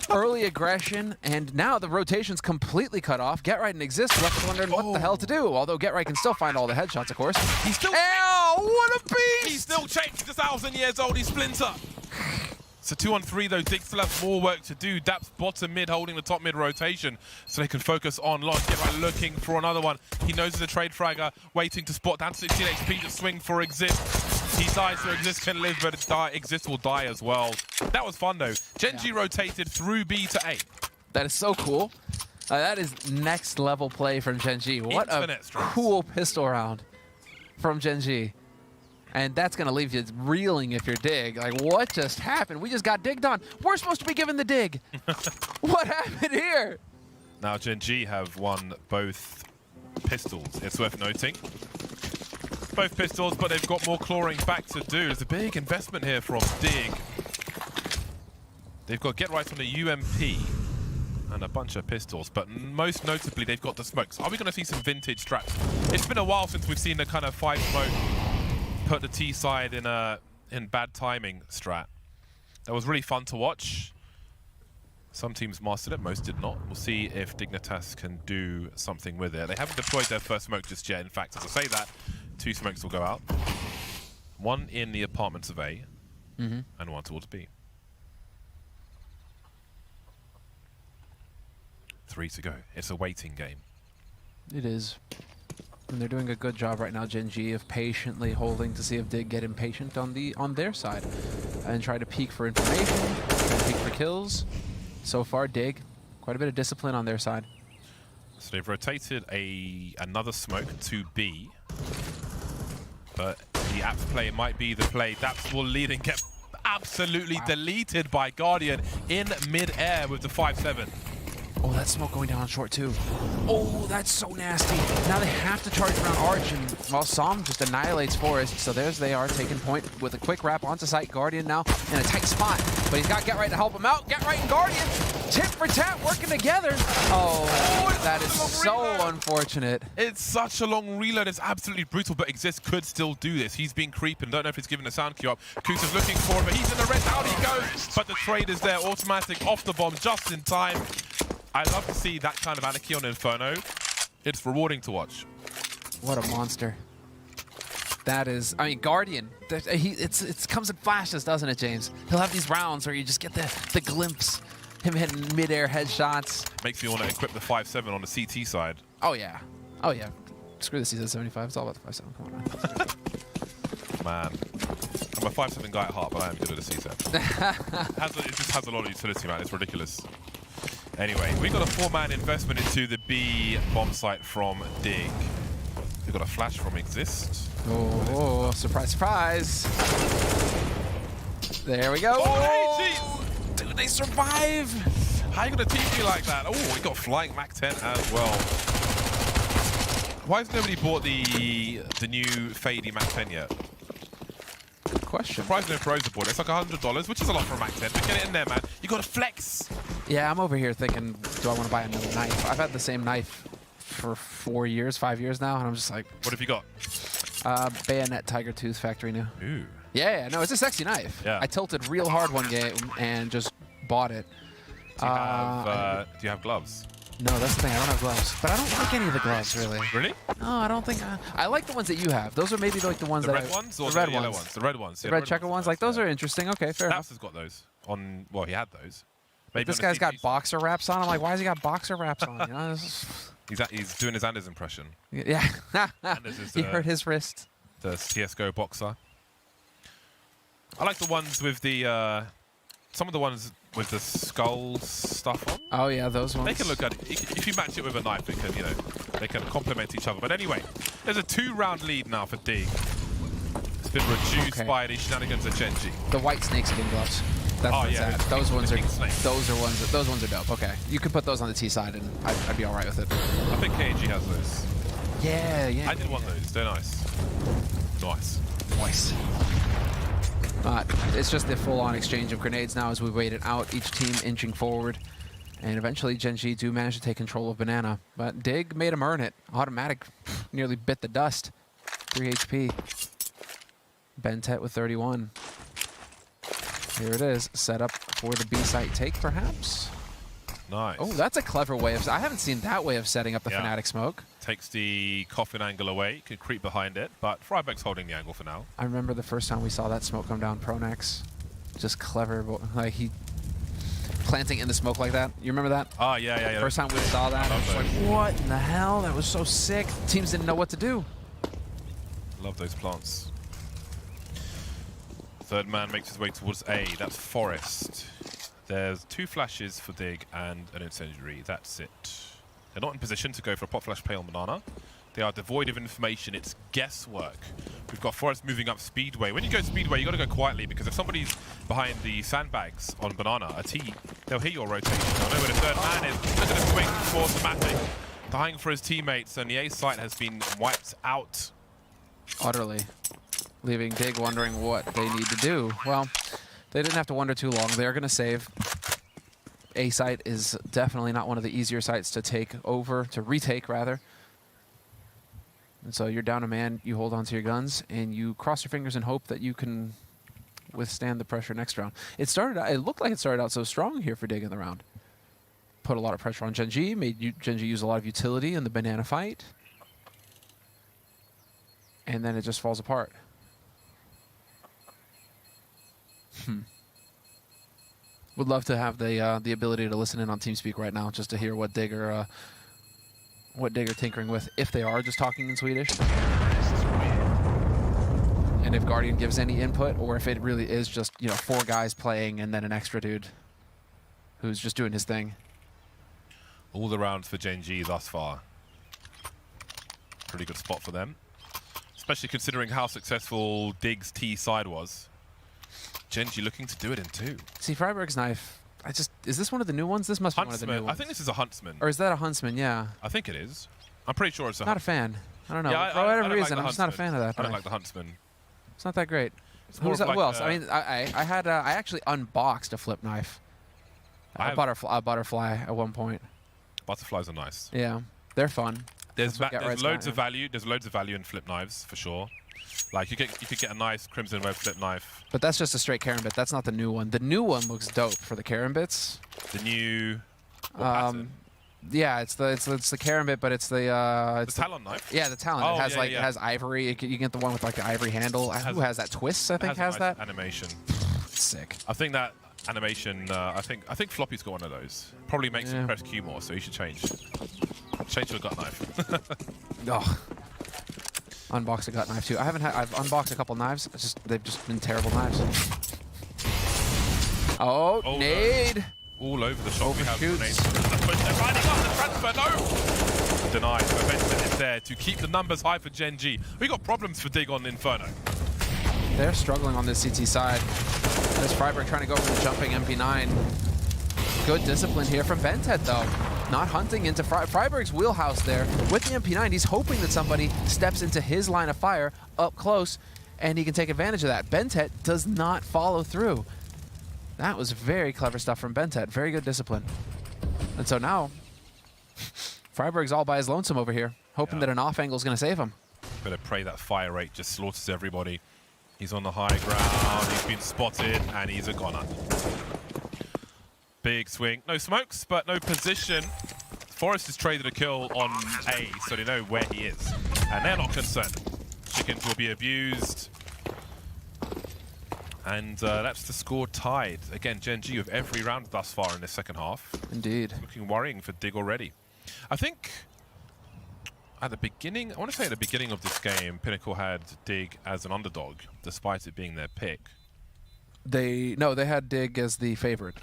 Early aggression, and now the rotation's completely cut off. Get Right and Exist left wondering what the hell to do. Although Get Right can still find all the headshots, of course.
He's still...
Ow, what a beast!
He's still changed. He's 1,000 years old. He's Splinter. So 2-on-3 though. Dig still has more work to do. Daps bottom mid holding the top mid rotation so they can focus on long. Get Right looking for another one. He knows there's a trade fragger waiting to spot. Down to 16 HP to swing for Exist. He dies, so Exist can live, but Exist will die as well. That was fun though. Gen.G rotated through B to A.
That is so cool. That is next level play from Gen.G. What a cool pistol round from Gen.G. And that's going to leave you reeling if you're Dig. Like, what just happened? We just got digged on. We're supposed to be given the dig. What happened here?
Now Gen.G have won both pistols. It's worth noting. Both pistols, but they've got more clawing back to do. There's a big investment here from Dig. They've got Get Right on the UMP and a bunch of pistols, but most notably, they've got the smokes. Are we going to see some vintage straps? It's been a while since we've seen the kind of 5-smoke put the T side in bad timing strat. That was really fun to watch. Some teams mastered it, most did not. We'll see if Dignitas can do something with it. They haven't deployed their first smoke just yet. In fact, as I say that, 2 smokes will go out. One in the apartments of A, and one towards B. 3 to go. It's a waiting game.
It is. And they're doing a good job right now, Gen.G, of patiently holding to see if Dig get impatient on their side and try to peek for information, and peek for kills. So far, Dig, quite a bit of discipline on their side.
So they've rotated another smoke to B, but the Apps play might be the play. Daps will lead and get absolutely deleted by Guardian in mid-air with the 5-7.
Oh, that smoke going down on short too. Oh, that's so nasty. Now they have to charge around Arch, and well, Som just annihilates Forest. So there's they are taking point with a quick wrap onto site. Guardian now in a tight spot, but he's got Get Right to help him out. Get Right and Guardian, tit for tat, working together. Oh, that is so unfortunate.
It's such a long reload. It's absolutely brutal, but Exist could still do this. He's been creeping. Don't know if he's given a sound cue up. Kusa's looking for him, but he's in the red. Down he goes. But the trade is there. Automatic off the bomb just in time. I love to see that kind of anarchy on Inferno. It's rewarding to watch.
What a monster. That is, I mean, Guardian, it comes in flashes, doesn't it, James? He'll have these rounds where you just get the glimpse, him hitting mid-air headshots.
Makes me want to equip the 5-7 on the CT side.
Oh, yeah. Oh, yeah. Screw the CZ75. It's all about the 5-7. Come on,
man. I'm a 5-7 guy at heart, but I am good at the CZ. It just has a lot of utility, man. It's ridiculous. Anyway, we got a 4-man investment into the B bomb site from Dig. We got a flash from Exist.
Oh, surprise, surprise. There we go.
Oh,
dude, they survive.
How are you going to teach me like that? Oh, we got flying Mac 10 as well. Why has nobody bought the new Fady Mac 10 yet?
Good question.
Surprised no pros are bought it. It's like $100, which is a lot for a Mac 10. But get it in there, man. You got to flex.
Yeah, I'm over here thinking, do I want to buy another knife? I've had the same knife for 4 years, 5 years now, and I'm just like...
What have you got?
Bayonet Tiger Tooth Factory New.
Ooh.
Yeah, no, it's a sexy knife.
Yeah.
I tilted real hard one game and just bought it.
Do you have gloves?
No, that's the thing. I don't have gloves. But I don't like any of the gloves, really.
Really?
No, I don't think... I like the ones that you have. Those are maybe like the ones
the
that
red ones
or the red ones.
ones? The red ones.
The red checker ones. Like, those are interesting. Okay, fair enough.
Daps has got those. Well, he had those. Maybe
This
on the
guy's got
CT.
boxer wraps on. I'm like, why has he got boxer wraps on? You know,
He's doing his Anders impression.
yeah.
Anders is
He hurt his wrist.
the CS:GO boxer. I like the ones with the some of the ones with the skull stuff on.
Oh yeah, those ones.
They can look good. If you match it with a knife, it can, they can complement each other. But anyway, there's a 2-round lead now for Dig. It's been reduced by the shenanigans of Gen.G.
The white snakeskin gloves. That's where it's at. Those ones are those ones are dope. Okay, you could put those on the T side, and I'd be all right with it.
I think Gen.G has those.
Yeah.
I did want those. They're nice.
Nice. It's just the full-on exchange of grenades now as we wait it out, each team inching forward. And eventually Gen.G do manage to take control of Banana. But Dig made him earn it. Automatic nearly bit the dust. 3 HP. Bentet with 31. Here it is, set up for the B-site take perhaps.
Nice.
Oh, that's a clever way of... I haven't seen that way of setting up the Fnatic smoke.
Takes the coffin angle away, can creep behind it, but Freiberg's holding the angle for now.
I remember the first time we saw that smoke come down, Pronex. Just clever, like he... planting in the smoke like that. You remember that?
Oh, yeah.
First time we saw that, I was like, what in the hell? That was so sick. Teams didn't know what to do.
Love those plants. Third man makes his way towards A. That's Forest. There's 2 flashes for Dig and an incendiary. That's it. They're not in position to go for a pop flash play on Banana. They are devoid of information. It's guesswork. We've got Forest moving up Speedway. When you go Speedway, you got to go quietly because if somebody's behind the sandbags on Banana, a T, they'll hit your rotation. They'll know where the third man is. Look at the swing for Somatic. Dying for his teammates, and the A site has been wiped out.
Utterly. Leaving Dig wondering what they need to do. Well, they didn't have to wonder too long. They're going to save. A site is definitely not one of the easier sites to take over, to retake rather. And so you're down a man, you hold on to your guns, and you cross your fingers and hope that you can withstand the pressure next round. It looked like it started out so strong here for Dig in the round. Put a lot of pressure on Gen.G, made Gen.G use a lot of utility in the banana fight. And then it just falls apart. Would love to have the ability to listen in on TeamSpeak right now, just to hear what Dig are tinkering with, if they are just talking in Swedish, and if Guardian gives any input, or if it really is just 4 guys playing and then an extra dude who's just doing his thing.
All the rounds for Gen.G thus far. Pretty good spot for them, especially considering how successful Dig's T side was. Gen.G looking to do it in 2.
See, Freiberg's knife. Is this one of the new ones? This must be one of the new ones.
I think this is a Huntsman.
Or is that a Huntsman? Yeah.
I think it is. I'm pretty sure it's a
Not a fan. I don't know.
Yeah,
For whatever reason, I'm just not a fan of that.
I don't like the Huntsman.
It's not that great.
More
Who else? I mean, I actually unboxed a flip knife. I bought a butterfly at one point.
Butterflies are nice.
Yeah, they're fun.
There's loads of value. There's loads of value in flip knives for sure. Like you could get a nice Crimson Web flip knife.
But that's just a straight Karambit. That's not the new one. The new one looks dope for the Karambits.
The new
yeah, it's the Karambit, but it's the
Talon knife.
Yeah, the Talon.
Oh,
it has it has ivory. You can get the one with like the ivory handle. Who has that? Twists, I think, has
nice
that
animation.
It's sick.
I think that animation. I think Floppy's got one of those. Probably makes him press Q more, so you should change. Change to a gut knife.
Oh. Unboxed a gut knife too. I've unboxed a couple knives. They've just been terrible knives. Oh, nade!
All over the shop. We have
Overshoots.
grenades. They're riding up the transfer. No. Denied. Benton is there to keep the numbers high for Gen.G. We got problems for Dig on Inferno.
They're struggling on this CT side. There's Freiberg trying to go for the jumping MP9. Good discipline here from Bentet though. Not hunting into Freiberg's wheelhouse there. With the MP9, he's hoping that somebody steps into his line of fire up close, and he can take advantage of that. Bentet does not follow through. That was very clever stuff from Bentet. Very good discipline. And so now, Freiberg's all by his lonesome over here, hoping that an off angle is going to save him.
Better pray that fire rate just slaughters everybody. He's on the high ground, he's been spotted, and he's a goner. Big swing. No smokes, but no position. Forest has traded a kill on A, so they know where he is. And they're not concerned. Chickens will be abused. And that's the score tied. Again, Gen.G with every round thus far in the second half.
Indeed.
Looking worrying for Dig already. I think at the beginning, I want to say at the beginning of this game, Pinnacle had Dig as an underdog, despite it being their pick.
They had Dig as the favorite.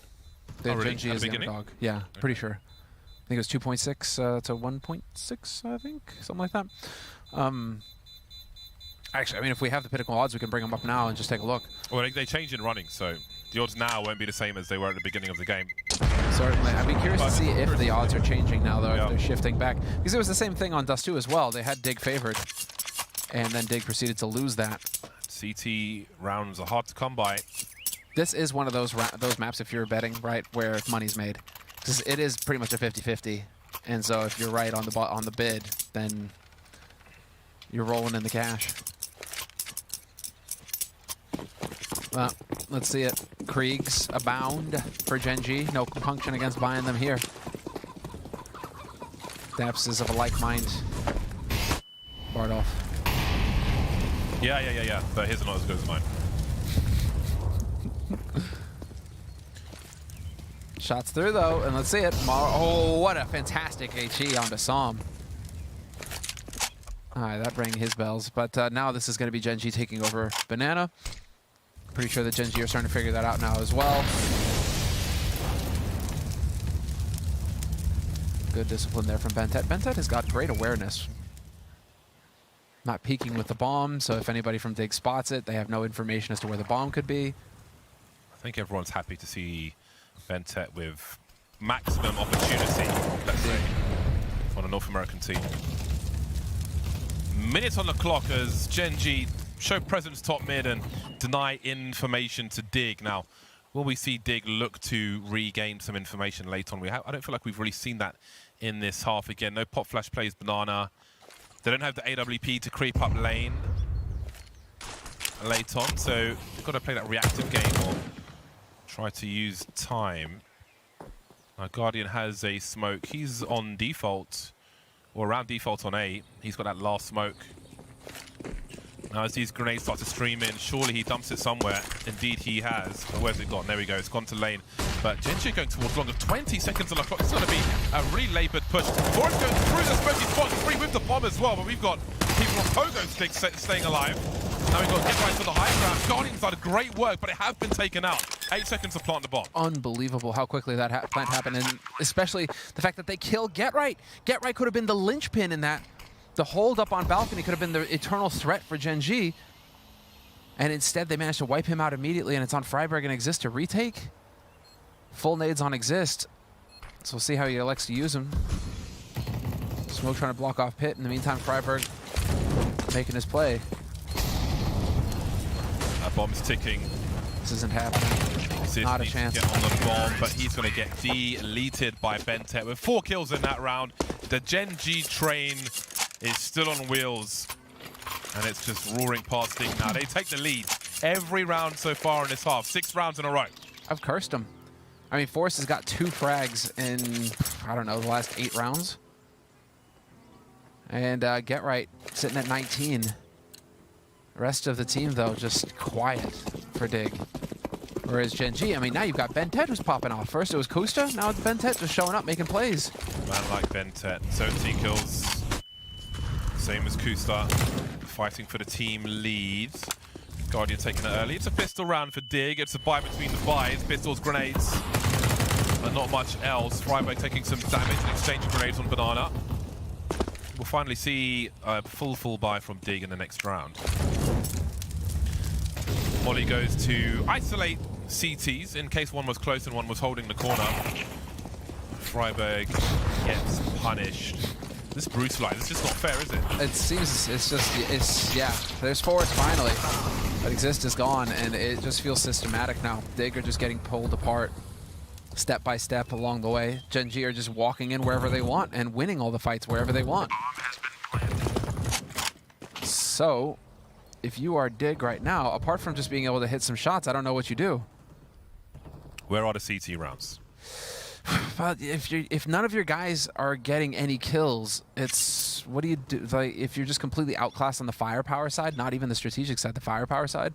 They had
really?
Gen.G
At
as
the
the
beginning?
underdog. Yeah, pretty sure. I think it was 2.6 to 1.6, I think, something like that. Actually, I mean, if we have the Pinnacle odds, we can bring them up now and just take a look.
Well, they change in running, so the odds now won't be the same as they were at the beginning of the game.
Certainly. I'd be curious to see if the odds are changing now, though,
Yeah.
if they're shifting back. Because it was the same thing on Dust 2 as well. They had Dig favored, and then Dig proceeded to lose that.
CT rounds are hard to come by.
This is one of those maps, if you're betting, right, where money's made. 'Cause it is pretty much a 50-50. And so if you're right on the bid, then you're rolling in the cash. Well, let's see it. Kriegs abound for Gen.G. No compunction against buying them here. Daps is of a like mind. Bardolph.
Yeah. But his are not as good as mine.
Shots through, though, and let's see it. Oh, what a fantastic HE onto Som. All right, that rang his bells. But now this is going to be Gen.G taking over Banana. Pretty sure that Gen.G are starting to figure that out now as well. Good discipline there from Bentet. Bentet has got great awareness. Not peeking with the bomb, so if anybody from Dig spots it, they have no information as to where the bomb could be.
I think everyone's happy to see Bentet with maximum opportunity, let's say, on a North American team. Minutes on the clock as Gen.G show presence top mid and deny information to Dig. Now, will we see Dig look to regain some information late on? I don't feel like we've really seen that in this half. Again, no pop flash plays Banana. They don't have the AWP to creep up lane late on, so they've got to play that reactive game or try to use time. Now, Guardian has a smoke. He's on default, or around default on A. He's got that last smoke. Now, as these grenades start to stream in, surely he dumps it somewhere. Indeed, he has. But where's it gone? There we go. It's gone to lane. But Gen.G going towards long of 20 seconds on the clock. It's going to be a really laboured push. Forrest goes through the smoky spot. Free with the bomb as well. But we've got people on pogo sticks staying alive. Now we've got Get Right to the high ground. Guardian's done great work, but it has been taken out. 8 seconds to plant the bomb.
Unbelievable how quickly that plant happened, and especially the fact that they kill Get Right. Get Right could have been the linchpin in that. The hold up on balcony could have been the eternal threat for Gen.G. And instead, they managed to wipe him out immediately, and it's on Freiberg and Exist to retake. Full nades on Exist. So we'll see how he elects to use them. Smoke trying to block off Pit. In the meantime, Freiberg making his play.
That bomb's ticking.
This isn't happening.
Sid
Not a
needs to
chance.
get on the bomb, but he's going to get deleted by Bentet with 4 kills in that round. The Gen.G train is still on wheels, and it's just roaring past Dig now. They take the lead every round so far in this half. 6 rounds in a row.
I've cursed him. I mean, Forrest has got 2 frags in, I don't know, the last 8 rounds. And Get Right sitting at 19. The rest of the team, though, just quiet for Dig. Whereas Gen.G, I mean, now you've got Bentet who's popping off. First it was Kusta, now it's Bentet just showing up, making plays.
Man like Bentet, 17 kills. Same as Kusta, fighting for the team lead. Guardian taking it early. It's a pistol round for Dig. It's a buy between the buys. Pistols, grenades, but not much else. Freiberg taking some damage in exchange of grenades on Banana. We'll finally see a full buy from Dig in the next round. Molly goes to isolate CTs in case one was close and one was holding the corner. Freiberg gets punished. This brutalized. It's just not fair, is it?
It seems yeah. There's Forrest finally, but Exist is gone, and it just feels systematic now. Dig are just getting pulled apart, step by step along the way. Gen.G are just walking in wherever they want and winning all the fights wherever they want. So, if you are Dig right now, apart from just being able to hit some shots, I don't know what you do.
Where are the CT rounds?
But if none of your guys are getting any kills, it's what do you do? Like if you're just completely outclassed on the firepower side, not even the strategic side, the firepower side.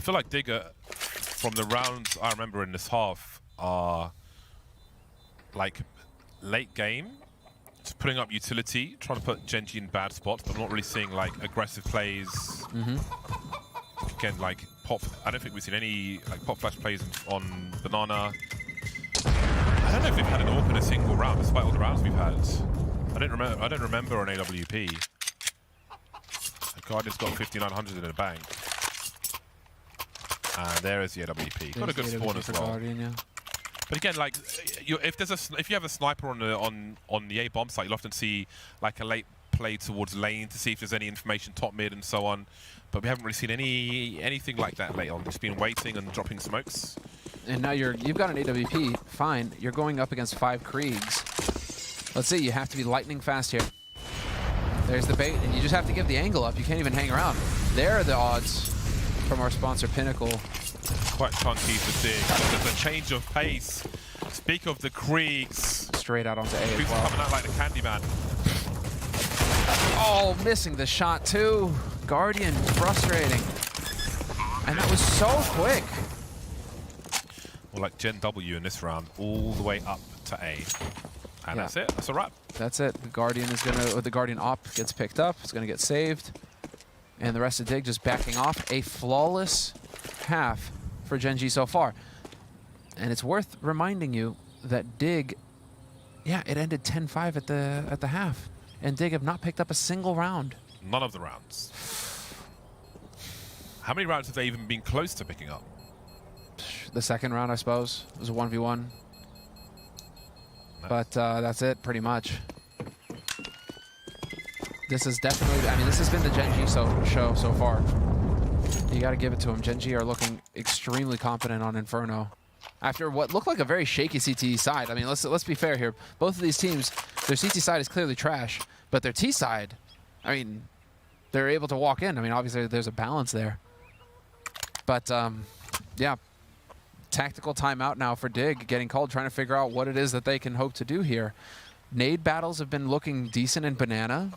I feel like Digger, from the rounds I remember in this half, are like late game, just putting up utility, trying to put Gen.G in bad spots, but I'm not really seeing like aggressive plays. Again, like pop. I don't think we've seen any like pop flash plays on Banana. I don't know if they've had an AWP in a single round, despite all the rounds we've had. I don't remember on AWP. The Guardian's got 5,900 in the bank. And there is the AWP. Got a good spawn as well.
Guardian, yeah.
But again, like if you have a sniper on the A bomb site, you'll often see like a late play towards lane to see if there's any information top mid and so on. But we haven't really seen anything like that late on. Just been waiting and dropping smokes.
And now you've got an AWP. Fine. You're going up against 5 Kriegs. Let's see. You have to be lightning fast here. There's the bait, and you just have to give the angle up. You can't even hang around. There are the odds from our sponsor Pinnacle.
Quite chunky for Dig. There's a change of pace. Speak of the Kriegs.
Straight out onto A as
Kriegs
well.
coming out like the Candyman.
Oh, missing the shot too. Guardian, frustrating. And that was so quick.
Well, like Gen.W in this round, all the way up to A. And that's it. That's a wrap.
That's it. The Guardian is gonna, the Guardian op gets picked up. It's gonna get saved. And the rest of Dig just backing off. A flawless half for Gen.G so far. And it's worth reminding you that Dig, yeah, it ended 10-5 at the half. And Dig have not picked up a single round.
None of the rounds. How many rounds have they even been close to picking up?
The second round, I suppose, was a 1v1. But that's it, pretty much. This is definitely, I mean, this has been the Gen.G show so far. You got to give it to them. Gen.G are looking extremely confident on Inferno. After what looked like a very shaky CT side. I mean, let's be fair here. Both of these teams, their CT side is clearly trash, but their T side, I mean, they're able to walk in. I mean, obviously there's a balance there. But yeah, tactical timeout now for Dig getting called, trying to figure out what it is that they can hope to do here. Nade battles have been looking decent in Banana.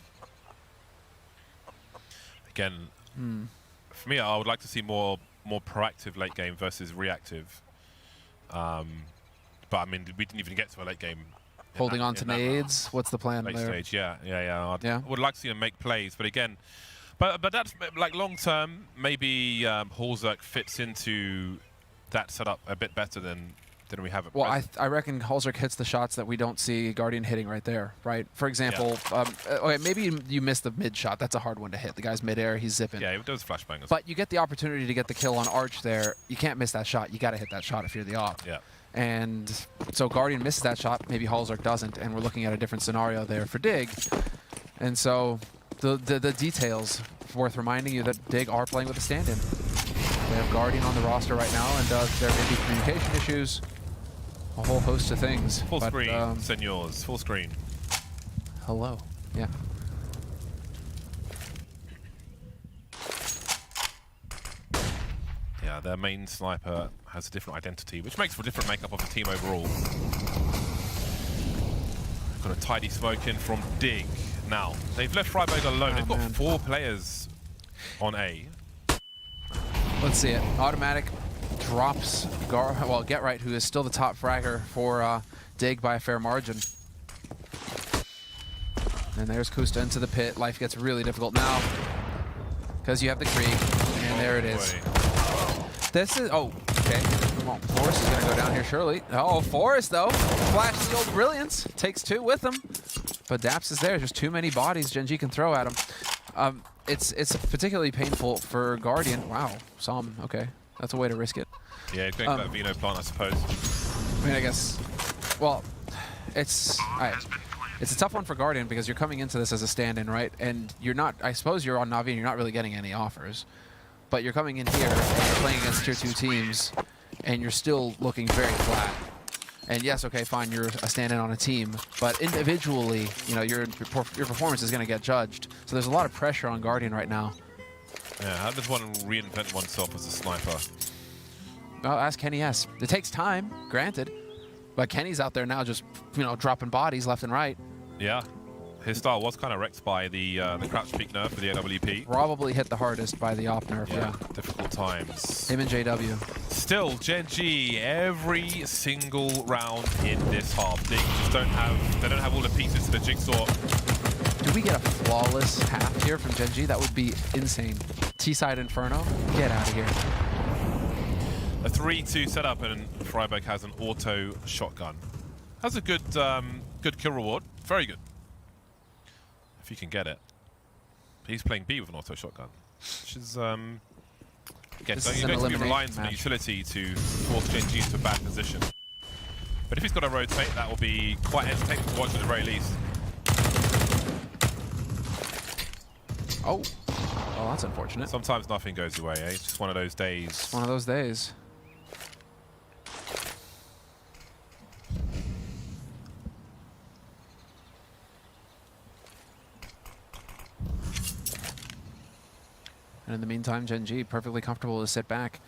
Again, for me, I would like to see more proactive late game versus reactive. But I mean, we didn't even get to a late game.
Holding on to nades. What's the plan
late
there?
stage, yeah. I would like to see them make plays, but again, but that's like long term. Maybe Halzerk fits into that setup a bit better than we have it.
Well, I reckon Halzerk hits the shots that we don't see Guardian hitting right there, right? For example, okay, maybe you missed the mid shot. That's a hard one to hit. The guy's midair, he's zipping.
Yeah, it does flashbang.
But you get the opportunity to get the kill on Arch there. You can't miss that shot. You got to hit that shot if you're the op.
Yeah.
And so Guardian misses that shot. Maybe Halzerk doesn't, and we're looking at a different scenario there for Dig. And so the details worth reminding you that Dig are playing with a stand-in. They have Guardian on the roster right now, and there may be communication issues. A whole host of things.
Full screen, senors. Full screen.
Hello. Yeah.
Yeah, their main sniper has a different identity, which makes for a different makeup of the team overall. Got a tidy smoke in from Dig. Now, they've left Freiburg alone. They've got 4 players on A.
Let's see it. Automatic drops Get Right, who is still the top fragger for Dig by a fair margin. And there's Kusta into the pit. Life gets really difficult now because you have the Krieg, and there it is. This is, okay. Come on, Forrest is going to go down here, surely. Oh, Forrest, though. Flashes the old brilliance. Takes 2 with him. But Daps is there. There's too many bodies Gen.G can throw at him. It's particularly painful for Guardian. Wow, saw him. Okay. That's a way to risk it.
Yeah, going to that Vino plant, I suppose.
I mean, I guess, well, it's a tough one for Guardian because you're coming into this as a stand-in, right? And you're not, I suppose you're on Na'Vi and you're not really getting any offers. But you're coming in here and you're playing against tier 2 teams and you're still looking very flat. And yes, okay, fine, you're a stand-in on a team, but individually, you know, your performance is going to get judged. So there's a lot of pressure on Guardian right now.
Yeah, how does one reinvent oneself as a sniper?
Well, ask Kenny S. It takes time, granted, but Kenny's out there now just, you know, dropping bodies left and right.
Yeah. His style was kind of wrecked by the crouch peek nerf for the AWP.
Probably hit the hardest by the op nerf, yeah.
Difficult times.
Him and JW.
Still, Gen.G every single round in this half. They just don't have all the pieces to the jigsaw.
Do we get a flawless half here from Gen.G? That would be insane. T-side Inferno, get out of here.
A 3-2 setup, and Freiburg has an auto shotgun. Has a good good kill reward. Very good. If you can get it. He's playing B with an auto shotgun. Which is again, you don't be reliant on the utility to force Gen.G into a bad position. But if he's got to rotate, that will be quite entertaining to watch at the very least.
Oh. Well, that's unfortunate.
Sometimes nothing goes your way, eh? It's just one of those days.
One of those days. And in the meantime, Gen.G perfectly comfortable to sit back.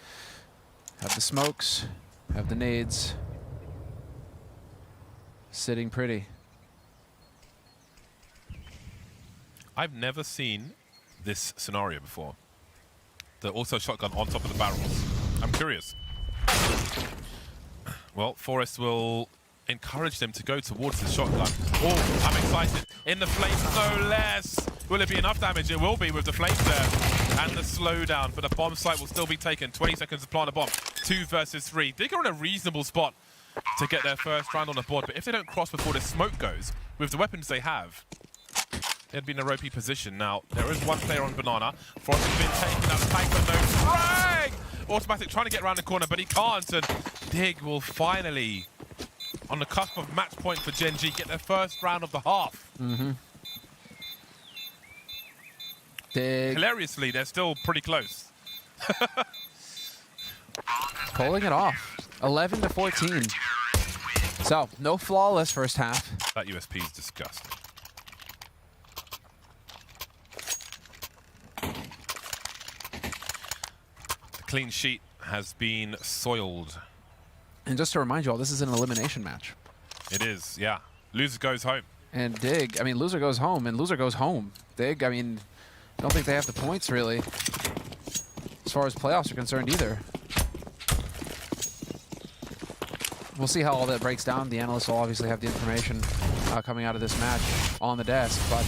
Have the smokes, have the nades. Sitting pretty.
I've never seen this scenario before. The auto shotgun on top of the barrels. I'm curious. Well, Forest will encourage them to go towards the shotgun. Oh, I'm excited. In the flames, no less. Will it be enough damage? It will be with the flames there. And the slowdown, but the bomb site will still be taken. 20 seconds to plant a bomb. 2 versus 3. They are in a reasonable spot to get their first round on the board, but if they don't cross before the smoke goes, with the weapons they have, they'd be in a ropey position. Now, there is one player on Banana. Frost has been taken out, tank, but no frag! Automatic trying to get around the corner, but he can't, and Dig will finally, on the cusp of match point for Gen.G, get their first round of the half.
Dig.
Hilariously, they're still pretty close.
Pulling it off. 11 to 14. So, no flawless first half.
That USP is disgusting. The clean sheet has been soiled.
And just to remind you all, this is an elimination match.
It is, yeah. Loser goes home.
And Dig, I mean, loser goes home, and loser goes home. Dig, I mean, I don't think they have the points, really, as far as playoffs are concerned, either. We'll see how all that breaks down. The analysts will obviously have the information coming out of this match on the desk, but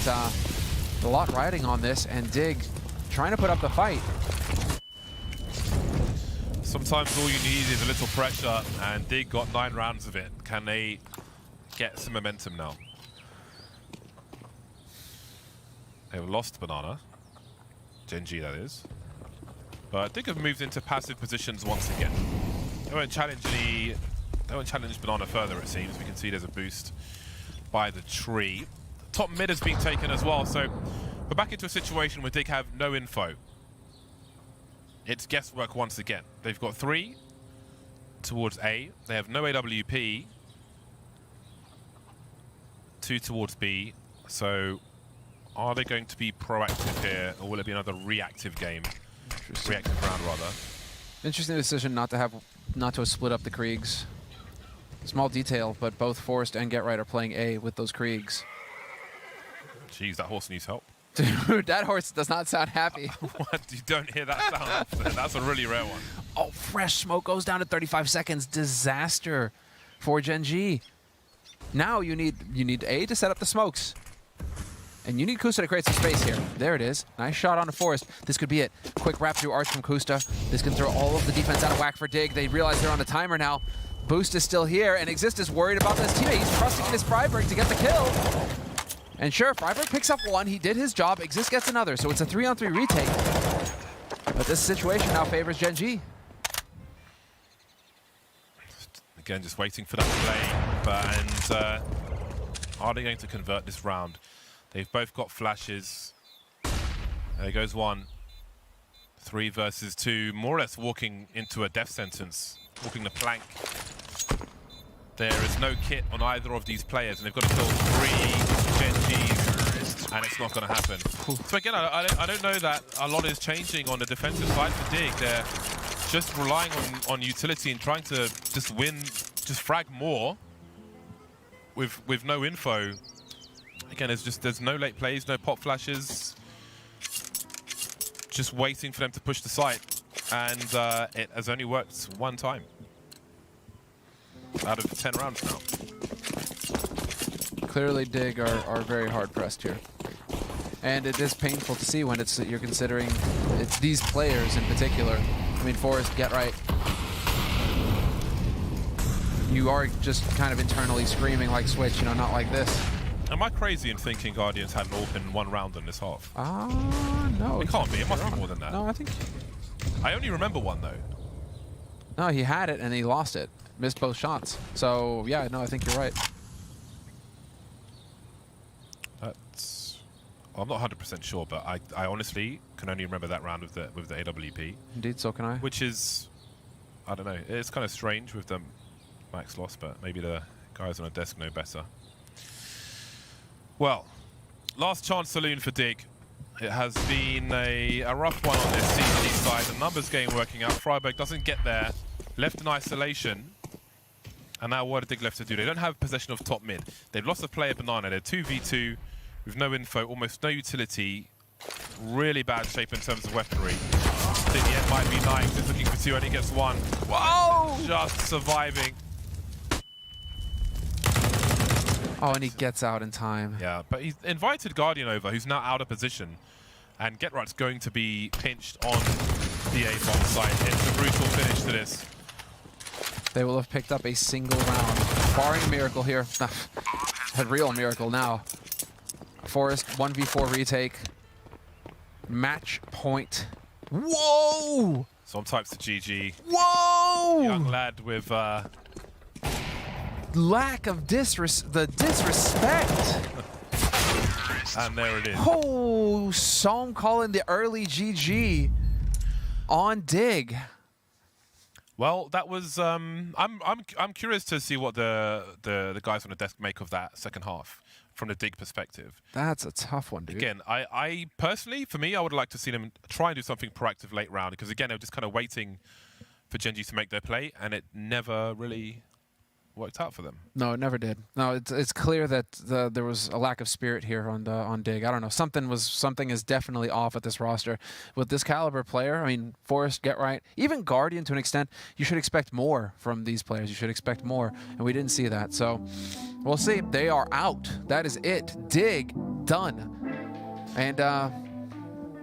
a lot riding on this, and Dig trying to put up the fight.
Sometimes all you need is a little pressure, and Dig got 9 rounds of it. Can they get some momentum now? They've lost Banana. Gen.G, that is. But Dig have moved into passive positions once again. They won't challenge Banana further, it seems. We can see there's a boost by the tree. Top mid has been taken as well, so we're back into a situation where Dig have no info. It's guesswork once again. They've got 3 towards A. They have no AWP. 2 towards B. So are they going to be proactive here, or will it be another reactive game? Reactive round, rather. Interesting
decision not to split up the Kriegs. Small detail, but both Forrest and Get Right are playing A with those Kriegs.
Jeez, that horse needs help.
Dude, that horse does not sound happy.
What? You don't hear that sound often. That's a really rare one.
Oh, fresh smoke goes down to 35 seconds. Disaster for Gen.G. Now you need A to set up the smokes. And you need Kusta to create some space here. There it is. Nice shot on the Forest. This could be it. Quick wrap through arch from Kusta. This can throw all of the defense out of whack for Dig. They realize they're on the timer now. Boost is still here, and Exist is worried about this teammate. He's trusting in his Freiburg to get the kill. And sure, Freiburg picks up 1. He did his job. Exist gets another, so it's a 3-on-3 retake. But this situation now favors Gen.G.
Again, just waiting for that play. And are they going to convert this round? They've both got flashes. There goes 1. 3 versus 2. More or less walking into a death sentence. Walking the plank. There is no kit on either of these players, and they've got to kill 3 Gen.Gs, and it's not going to happen. So again, I don't know that a lot is changing on the defensive side for Dig. They're just relying on utility and trying to just win, just frag more with no info. Again, there's no late plays, no pop flashes. Just waiting for them to push the site. And it has only worked one time. Out of 10 rounds now.
Clearly, Dig are very hard pressed here. And it is painful to see when you're considering it's these players in particular. I mean, Forrest, get right. You are just kind of internally screaming like Switch, you know, not like this.
Am I crazy in thinking Guardians had an AWP in one round in this half?
No.
It can't be. It must be more than that.
No, I think...
I only remember one, though.
No, he had it and he lost it. Missed both shots. So, yeah, no, I think you're right.
That's... Well, I'm not 100% sure, but I honestly can only remember that round with the AWP.
Indeed, so can I.
Which is... I don't know. It's kind of strange with the max loss, but maybe the guys on the desk know better. Well, last chance saloon for Dig. It has been a rough one on this CG side. The numbers game working out. Freiburg doesn't get there. Left in isolation. And now what are Dig left to do? They don't have possession of top mid. They've lost a player, Banana. They're 2v2 with no info, almost no utility. Really bad shape in terms of weaponry. I think the end might be nice. Just looking for two, and he gets one. Whoa! Just surviving.
Oh, and he gets out in time.
Yeah, but he's invited Guardian over, who's now out of position. And Getright's going to be pinched on the A-bomb site. It's a brutal finish to this.
They will have picked up a single round. Barring a miracle here. A real miracle now. Forrest, 1v4 retake. Match point. Whoa!
Some types of GG.
Whoa!
Young lad with...
lack of disrespect.
And there it is.
Oh, Psalm calling the early GG on Dig.
Well, that was. I'm curious to see what the guys on the desk make of that second half from the Dig perspective.
That's a tough one, dude.
Again, I personally, for me, I would like to see them try and do something proactive late round, because again, they were just kind of waiting for Gen.G to make their play, and it never really worked out for them.
No, it never did. No, it's clear that there was a lack of spirit here on Dig. I don't know. Something is definitely off at this roster. With this caliber player, I mean, Forrest, get right. Even Guardian, to an extent, you should expect more from these players. You should expect more, and we didn't see that. So we'll see. They are out. That is it. Dig done. And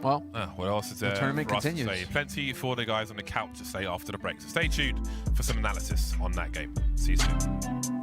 well,
what else is there?
The tournament continues.
To say? Plenty for the guys on the couch to say after the break. So stay tuned for some analysis on that game. See you soon.